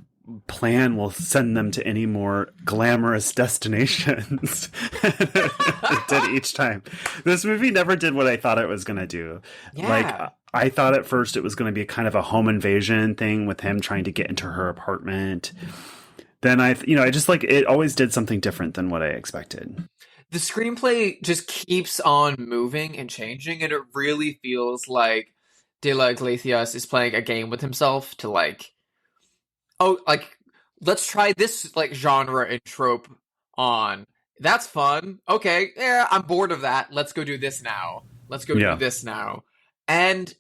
plan will send them to any more glamorous destinations. It did each time. This movie never did what I thought it was going to do. Yeah. Like, I thought at first it was going to be kind of a home invasion thing with him trying to get into her apartment. Then I just like, it always did something different than what I expected. The screenplay just keeps on moving and changing, and it really feels like De La Iglesias is playing a game with himself to like, oh, like, let's try this like genre and trope on. That's fun. Okay, yeah, I'm bored of that. Let's go do this now. Let's go do this now. And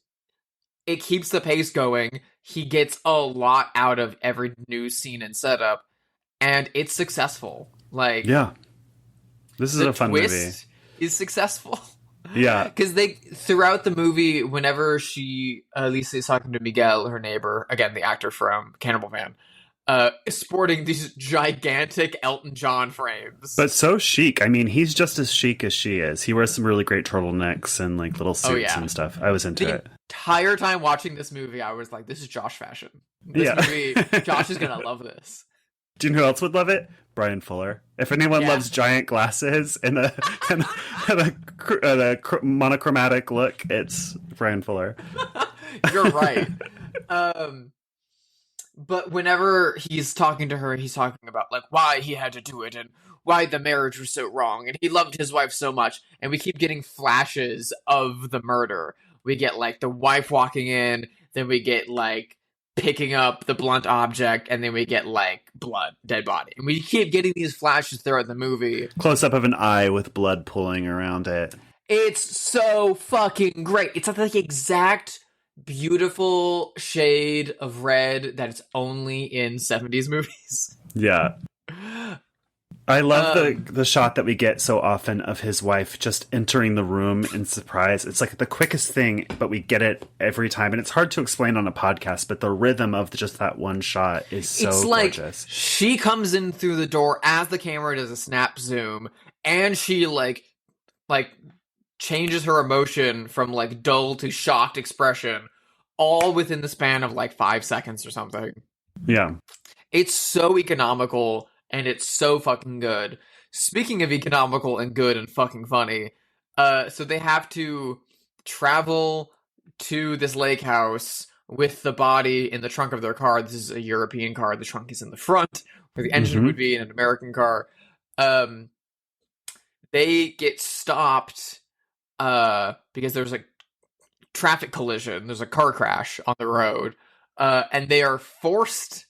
it keeps the pace going. He gets a lot out of every new scene and setup, and it's successful. Like, yeah, this is a fun movie. Is successful. Yeah, because they throughout the movie, whenever Lisa is talking to Miguel, her neighbor, again the actor from Cannibal Man, sporting these gigantic Elton John frames, but so chic. I mean, he's just as chic as she is. He wears some really great turtlenecs and like little suits and stuff. I was into it. Entire time watching this movie, I was like, "This is Josh fashion. This movie, Josh is gonna love this." Do you know who else would love it? Brian Fuller. If anyone loves giant glasses and a monochromatic look, it's Brian Fuller. You're right. But whenever he's talking to her, he's talking about like why he had to do it and why the marriage was so wrong, and he loved his wife so much. And we keep getting flashes of the murder. We get like the wife walking in, then we get like picking up the blunt object, and then we get like blood, dead body, and we keep getting these flashes throughout the movie. Close up of an eye with blood pooling around it. It's so fucking great. It's like the exact beautiful shade of red that it's only in 70s movies. Yeah. I love the shot that we get so often of his wife just entering the room in surprise. It's like the quickest thing, but we get it every time. And it's hard to explain on a podcast, but the rhythm of just that one shot is so gorgeous. She comes in through the door as the camera does a snap zoom, and she like changes her emotion from like dull to shocked expression all within the span of like 5 seconds or something. Yeah. It's so economical. And it's so fucking good. Speaking of economical and good and fucking funny, so they have to travel to this lake house with the body in the trunk of their car. This is a European car. The trunk is in the front, where the engine would be in an American car. They get stopped because there's a traffic collision. There's a car crash on the road. And they are forced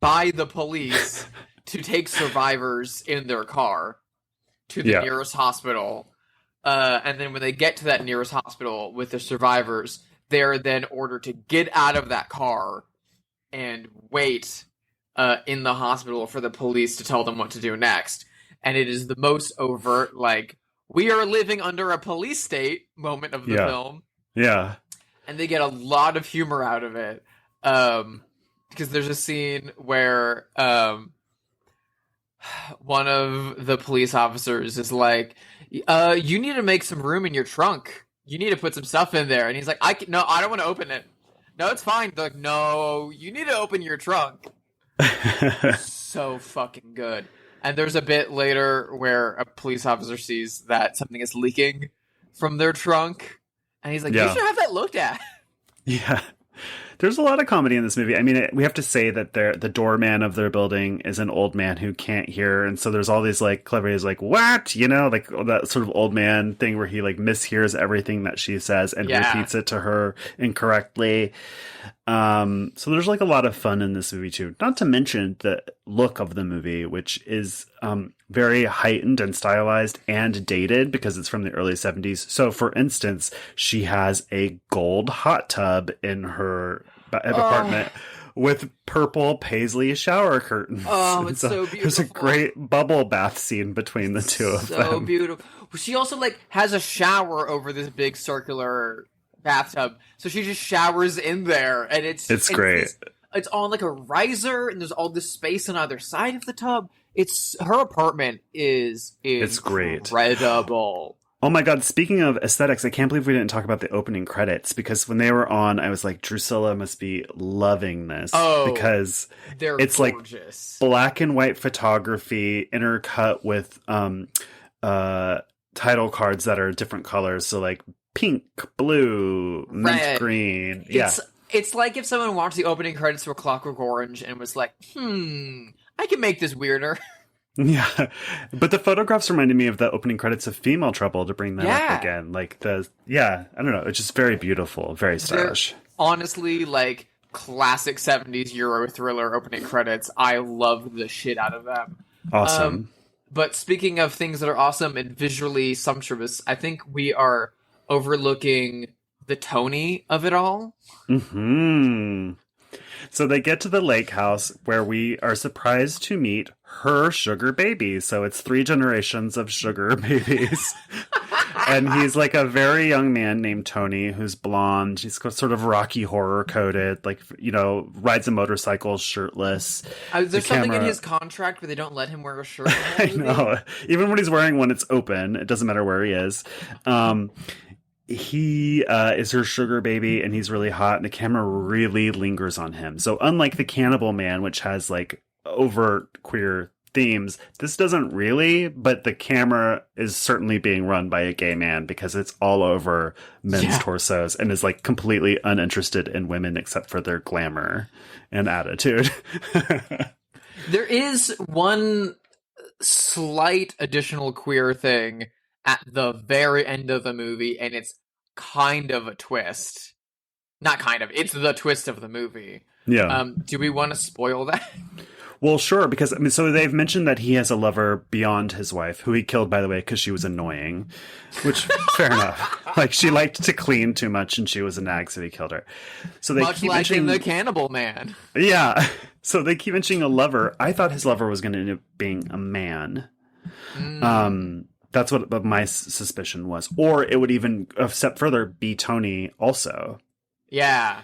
by the police to take survivors in their car to the nearest hospital. And then when they get to that nearest hospital with the survivors, they're then ordered to get out of that car and wait in the hospital for the police to tell them what to do next. And it is the most overt, like, we are living under a police state moment of the film. Yeah. And they get a lot of humor out of it. Because there's a scene where one of the police officers is like, you need to make some room in your trunk. You need to put some stuff in there. And he's like, no, I don't want to open it. No, it's fine. They're like, no, you need to open your trunk. So fucking good. And there's a bit later where a police officer sees that something is leaking from their trunk. And he's like, you should have that looked at. Yeah. There's a lot of comedy in this movie. I mean, we have to say that the doorman of their building is an old man who can't hear. And so there's all these like clever ways like, what? You know, like that sort of old man thing where he like mishears everything that she says and repeats it to her incorrectly. So there's like a lot of fun in this movie too. Not to mention the look of the movie, which is very heightened and stylized and dated because it's from the early 70s. So for instance, she has a gold hot tub in her apartment with purple paisley shower curtains. Oh, it's so beautiful. There's a great bubble bath scene between the two of them. So beautiful. She also like has a shower over this big circular bathtub, so she just showers in there, and it's great. It's on like a riser, and there's all this space on either side of the tub. It's her apartment is great, incredible. Oh my god, speaking of aesthetics, I can't believe we didn't talk about the opening credits, because when they were on, I was like, Drusilla must be loving this. Oh, because it's gorgeous. Like black and white photography intercut with title cards that are different colors. So like pink, blue, mint green. It's like if someone watched the opening credits to A Clockwork Orange and was like, I can make this weirder. Yeah, but the photographs reminded me of the opening credits of Female Trouble to bring that Yeah. up again. Like I don't know. It's just very beautiful, very stylish. They're honestly, like, classic 70s Euro thriller opening credits. I love the shit out of them. Awesome. But speaking of things that are awesome and visually sumptuous, I think we are overlooking the Tony of it all. Hmm. So they get to the lake house where we are surprised to meet her sugar baby. So it's 3 generations of sugar babies. And he's like a very young man named Tony who's blonde. He's sort of Rocky Horror coded, like, rides a motorcycle shirtless. There's something in his contract where they don't let him wear a shirt. I know. Even when he's wearing one, it's open. It doesn't matter where he is. He is her sugar baby, and he's really hot, and the camera really lingers on him. So unlike The Cannibal Man, which has like overt queer themes, this doesn't really, but the camera is certainly being run by a gay man because it's all over men's torsos and is like completely uninterested in women except for their glamour and attitude. There is one slight additional queer thing at the very end of the movie, and it's kind of a twist. Not kind of, it's the twist of the movie. Yeah. Do we want to spoil that? Well, sure, because so they've mentioned that he has a lover beyond his wife, who he killed, by the way, because she was annoying. Which, fair enough. Like, she liked to clean too much, and she was a nag, so he killed her. So they Much keep like mentioning in The Cannibal Man. Yeah. So they keep mentioning a lover. I thought his lover was going to end up being a man. That's what my suspicion was. Or it would even, a step further, be Tony also. Yeah.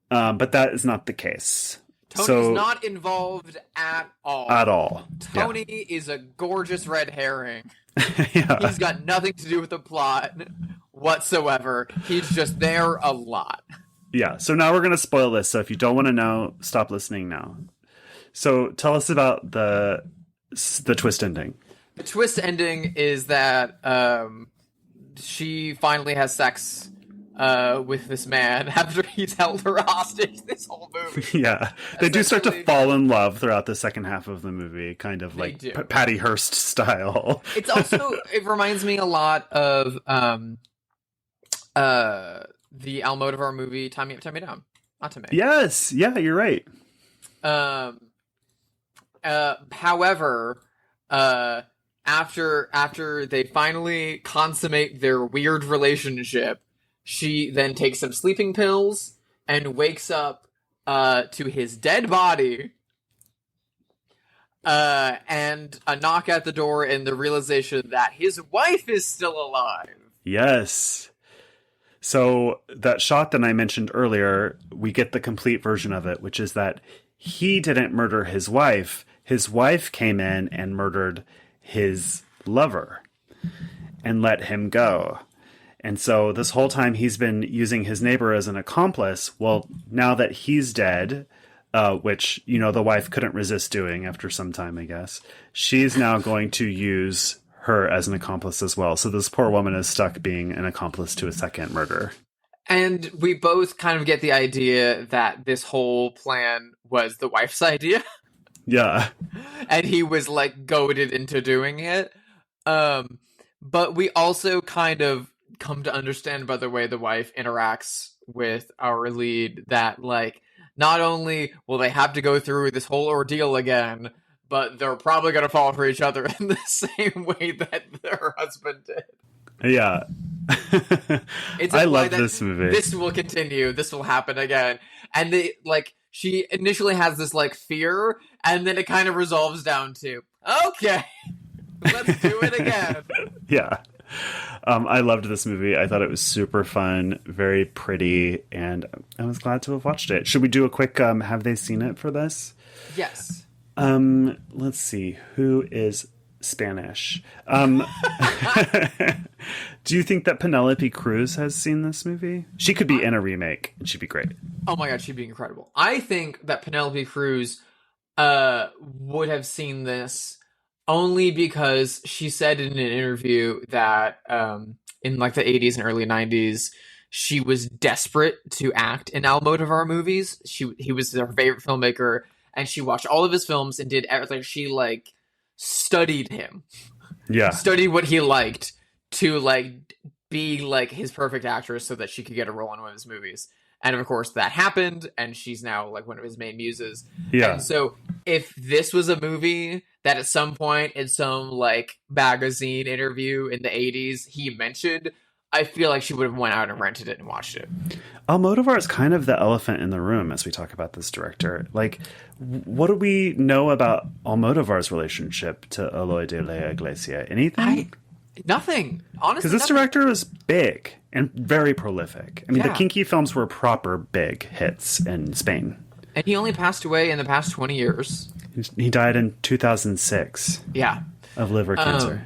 But that is not the case. Tony's not involved at all. At all. Tony is a gorgeous red herring. Yeah. He's got nothing to do with the plot whatsoever. He's just there a lot. Yeah. So now we're going to spoil this. So if you don't want to know, stop listening now. So tell us about the twist ending. The twist ending is that she finally has sex with this man after he's held her hostage this whole movie. Yeah. They do start to fall in love throughout the second half of the movie, kind of like Patty Hearst style. It's also, it reminds me a lot of the Almodóvar movie, Tie Me Up, Tie Me Down. Not to me. Yes. Yeah, you're right. However, after they finally consummate their weird relationship, she then takes some sleeping pills and wakes up to his dead body, and a knock at the door and the realization that his wife is still alive. Yes. So that shot that I mentioned earlier, we get the complete version of it, which is that he didn't murder his wife. His wife came in and murdered his lover and let him go. And so this whole time he's been using his neighbor as an accomplice. Well, now that he's dead, which, the wife couldn't resist doing after some time, I guess, she's now going to use her as an accomplice as well. So this poor woman is stuck being an accomplice to a second murder. And we both kind of get the idea that this whole plan was the wife's idea. Yeah. And he was like goaded into doing it. But we also kind of come to understand by the way the wife interacts with our lead that, like, not only will they have to go through this whole ordeal again, but they're probably going to fall for each other in the same way that her husband did. Yeah. I love this movie. This will continue. This will happen again. And she initially has this fear, and then it kind of resolves down to, okay, let's do it again. Yeah. I loved this movie. I thought it was super fun, very pretty, and I was glad to have watched it. Should we do a quick have they seen it for this? Yes. Let's see. Who is Spanish? Do you think that Penelope Cruz has seen this movie? She could be in a remake, and she'd be great. Oh my god, she'd be incredible. I think that Penelope Cruz would have seen this only because she said in an interview that in the 80s and early 90s, she was desperate to act in Almodóvar movies. He was her favorite filmmaker, and she watched all of his films and did everything. She studied him. Yeah. Studied what he liked to like be like his perfect actress so that she could get a role in one of his movies. And of course that happened, and she's now like one of his main muses. Yeah. And so if this was a movie that at some point in some like magazine interview in the 80s he mentioned, I feel like she would have went out and rented it and watched it. Almodóvar is kind of the elephant in the room as we talk about this director. Like, what do we know about Almodóvar's relationship to Eloy de la Iglesia? Anything? Nothing. Honestly, because this director was big and very prolific. I mean, the Kinky films were proper big hits in Spain. And he only passed away in the past 20 years. He died in 2006. Yeah. Of liver cancer.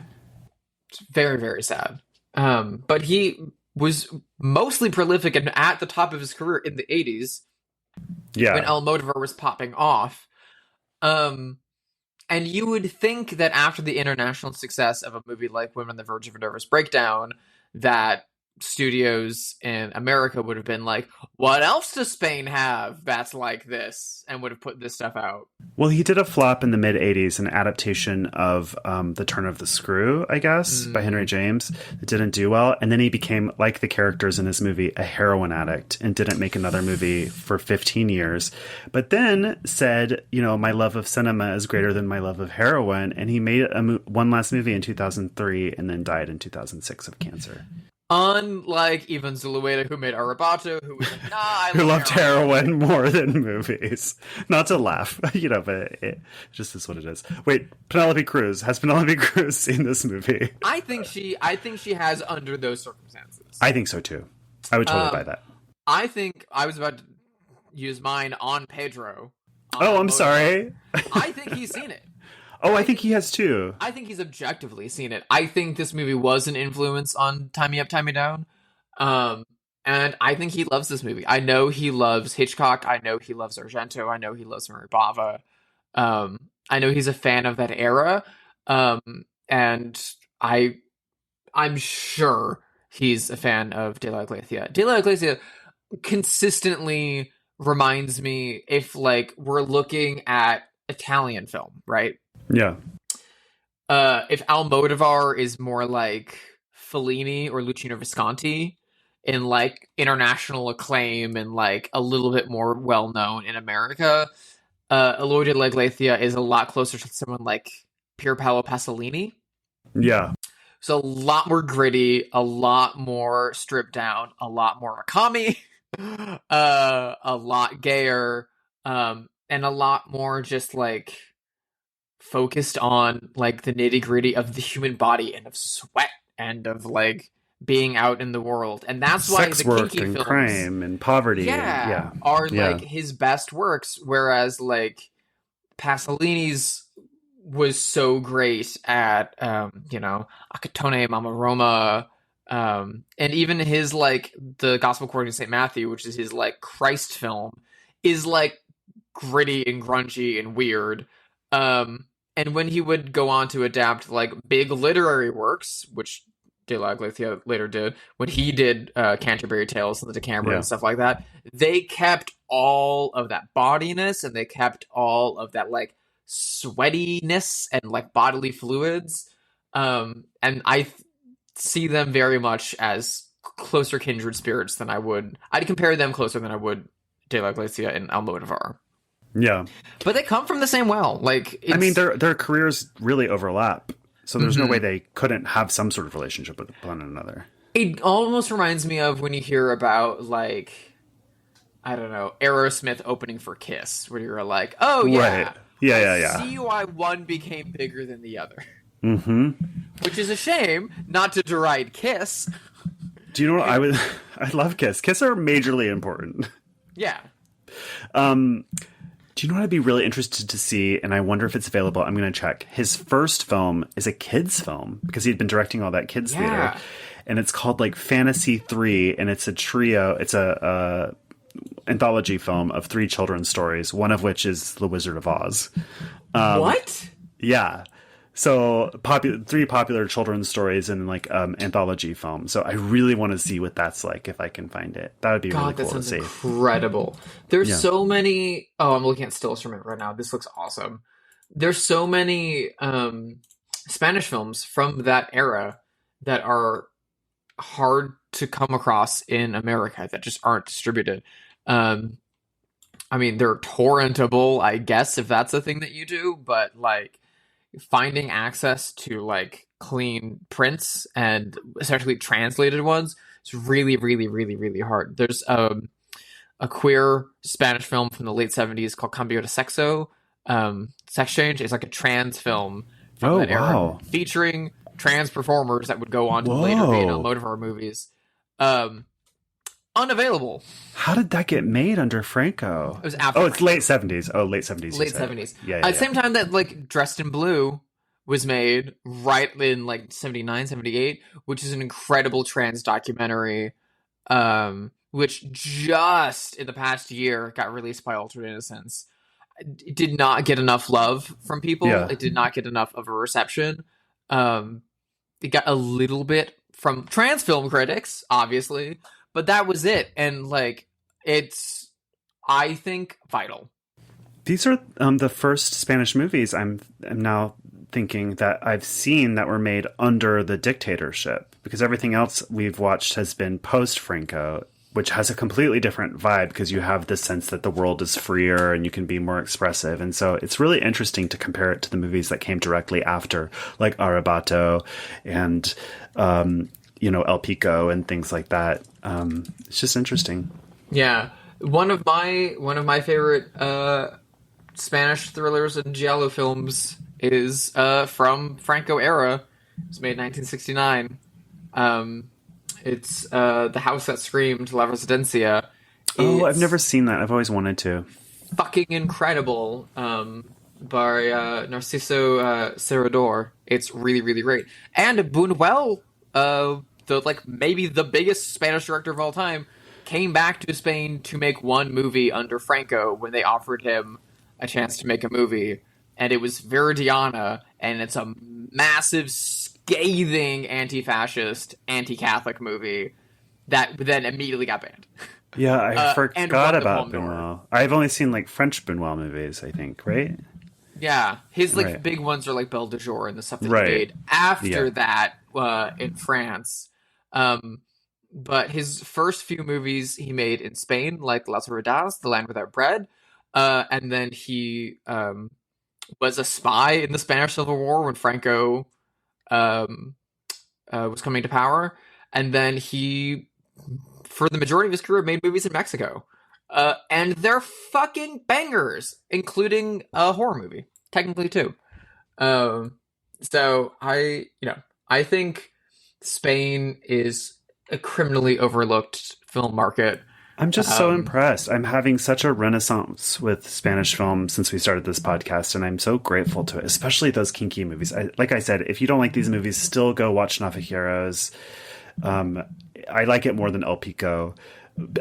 It's very, very sad. But he was mostly prolific and at the top of his career in the 80s. Yeah. When Almodóvar was popping off. And you would think that after the international success of a movie like Women on the Verge of a Nervous Breakdown, that studios in America would have been like, what else does Spain have that's like this? And would have put this stuff out. Well, he did a flop in the mid-'80s, an adaptation of The Turn of the Screw, I guess, by Henry James. It didn't do well. And then he became, like the characters in his movie, a heroin addict and didn't make another movie for 15 years. But then said, you know, my love of cinema is greater than my love of heroin. And he made one last movie in 2003 and then died in 2006 of cancer. Unlike Ivan Zulueta, who made Arabato, who was like, who loved heroin more than movies. Not to laugh, you know, but it just is what it is. Wait, Penelope Cruz. Has Penelope Cruz seen this movie? I think she has under those circumstances. I think so too. I would totally buy that. I think I was about to use mine on Pedro. I'm sorry. I think he's seen it. I think he has too. I think he's objectively seen it. I think this movie was an influence on Tie Me Up, Tie Me Down. And I think he loves this movie. I know he loves Hitchcock. I know he loves Argento. I know he loves Mary Bava. I know he's a fan of that era. And I'm sure he's a fan of De La Iglesia. De La Iglesia consistently reminds me, if like we're looking at Italian film, right? Yeah. If Almodóvar is more like Fellini or Luchino Visconti in like international acclaim and like a little bit more well known in America, Eloy de la Iglesia is a lot closer to someone like Pier Paolo Pasolini. Yeah. So a lot more gritty, a lot more stripped down, a lot more Akami, a lot gayer, and a lot more just like focused on like the nitty gritty of the human body and of sweat and of like being out in the world. And that's why sex the work kinky and films, crime and poverty are like his best works. Whereas like Pasolini's was so great at, Akatone, Mama Roma, and even his like the Gospel According to St. Matthew, which is his like Christ film, is like gritty and grungy and weird. And when he would go on to adapt like big literary works, which De La Iglesia later did, when he did Canterbury Tales and the Decameron and stuff like that, they kept all of that bodiness and they kept all of that like sweatiness and like bodily fluids. And I see them very much as closer kindred spirits than I'd compare them closer than I would De La Iglesia and Almodóvar. Yeah. But they come from the same well. Like, I mean, their careers really overlap. So there's no way they couldn't have some sort of relationship with one another. It almost reminds me of when you hear about, like, I don't know, Aerosmith opening for Kiss, where you're like, oh, yeah. Right. Yeah. See why one became bigger than the other. Mm-hmm. Which is a shame, not to deride Kiss. Do you know what I love Kiss. Kiss are majorly important. Yeah. Do you know what I'd be really interested to see? And I wonder if it's available. I'm going to check. His first film is a kids film because he'd been directing all that kids theater. And it's called like Fantasy 3. And it's a trio. It's a anthology film of 3 children's stories. One of which is The Wizard of Oz. What? Yeah. So 3 popular children's stories in like anthology film. So I really want to see what that's like if I can find it. That would be really cool to see. Incredible. There's so many. Oh, I'm looking at still instrument right now. This looks awesome. There's so many Spanish films from that era that are hard to come across in America that just aren't distributed. I mean, they're torrentable, I guess, if that's a thing that you do, but like finding access to like clean prints and essentially translated ones is really, really, really, really hard. There's a queer Spanish film from the late 70s called Cambio de Sexo, Sex Change. It's like a trans film from that era featuring trans performers that would go on to later be in Almodóvar movies. Unavailable. How did that get made under Franco? It was after. Oh, it's late 70s. Oh, late 70s. Late 70s. Yeah. At the same time that like Dressed in Blue was made, right in like 79, 78, which is an incredible trans documentary, which just in the past year got released by Alternate Innocence. It did not get enough love from people. Yeah. It did not get enough of a reception. It got a little bit from trans film critics, obviously, but that was it. And like, it's, I think, vital. These are the first Spanish movies I'm now thinking that I've seen that were made under the dictatorship, because everything else we've watched has been post-Franco, which has a completely different vibe because you have this sense that the world is freer and you can be more expressive. And so it's really interesting to compare it to the movies that came directly after, like Arrebato and, El Pico and things like that. It's just interesting. Yeah. One of my favorite Spanish thrillers and giallo films is from Franco era. It was made in 1969. It's The House That Screamed, La Residencia. I've never seen that. I've always wanted to. Fucking incredible. By Narciso Serrador. It's really, really great. And Buñuel, maybe the biggest Spanish director of all time, came back to Spain to make one movie under Franco when they offered him a chance to make a movie. And it was Viridiana, and it's a massive, scathing anti-fascist, anti-Catholic movie that then immediately got banned. Yeah, I forgot about Buñuel. I've only seen like French Buñuel movies, I think, right? Yeah, his big ones are like Belle de Jour and the stuff that he made after that in France. But his first few movies he made in Spain, like Las Ruedas, The Land Without Bread, and then he was a spy in the Spanish Civil War when Franco was coming to power, and then he, for the majority of his career, made movies in Mexico, and they're fucking bangers, including a horror movie, technically too. So I think Spain is a criminally overlooked film market. I'm just so impressed. I'm having such a renaissance with Spanish film since we started this podcast, and I'm so grateful to it, especially those kinky movies. Like I said, if you don't like these movies, still go watch Navajeros. I like it more than El Pico.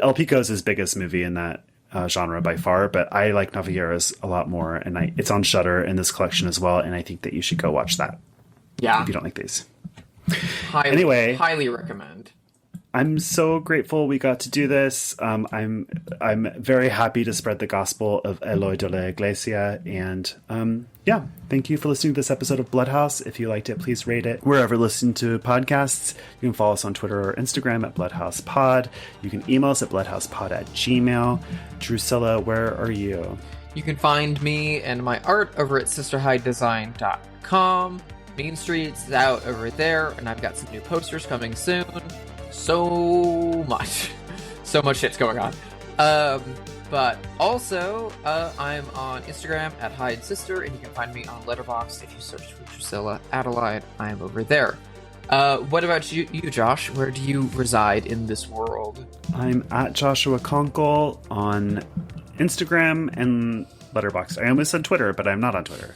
El Pico is his biggest movie in that genre by far, but I like Navajeros a lot more, and it's on Shudder in this collection as well, and I think that you should go watch that. Yeah. If you don't like these. Highly recommend. I'm so grateful we got to do this. I'm very happy to spread the gospel of Eloy de la Iglesia. And thank you for listening to this episode of Bloodhouse. If you liked it, please rate it wherever you listen to podcasts. You can follow us on Twitter or Instagram at BloodhousePod. You can email us at bloodhousepod@gmail.com. Drusilla, where are you? You can find me and my art over at sisterhidedesign.com. Mean Street's out over there, and I've got some new posters coming soon. So much shit's going on. But also, I'm on Instagram at HideSister, and you can find me on Letterboxd if you search for Drusilla Adelaide. I am over there. What about you, Josh? Where do you reside in this world? I'm at Joshua Conkle on Instagram and Letterboxd. I almost said Twitter, but I'm not on Twitter.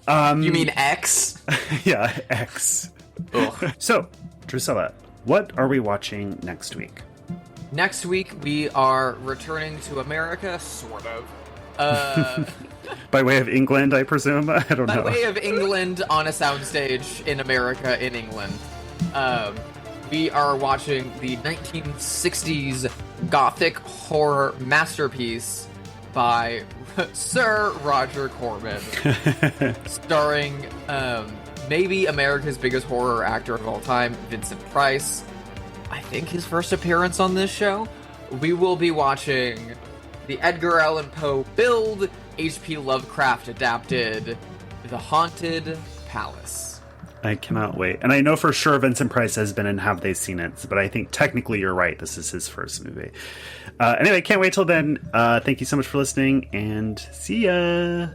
You mean X? Yeah, X. So, Drusilla, what are we watching next week? Next week, we are returning to America, sort of. By way of England, I presume? I don't know. By way of England on a soundstage in America, in England. We are watching the 1960s gothic horror masterpiece, by Sir Roger Corman, starring maybe America's biggest horror actor of all time, Vincent Price. I think his first appearance on this show. We will be watching the Edgar Allan Poe build, H.P. Lovecraft adapted The Haunted Palace. I cannot wait. And I know for sure Vincent Price has been in Have They Seen It, but I think technically you're right. This is his first movie. Anyway, can't wait till then. Thank you so much for listening, and see ya!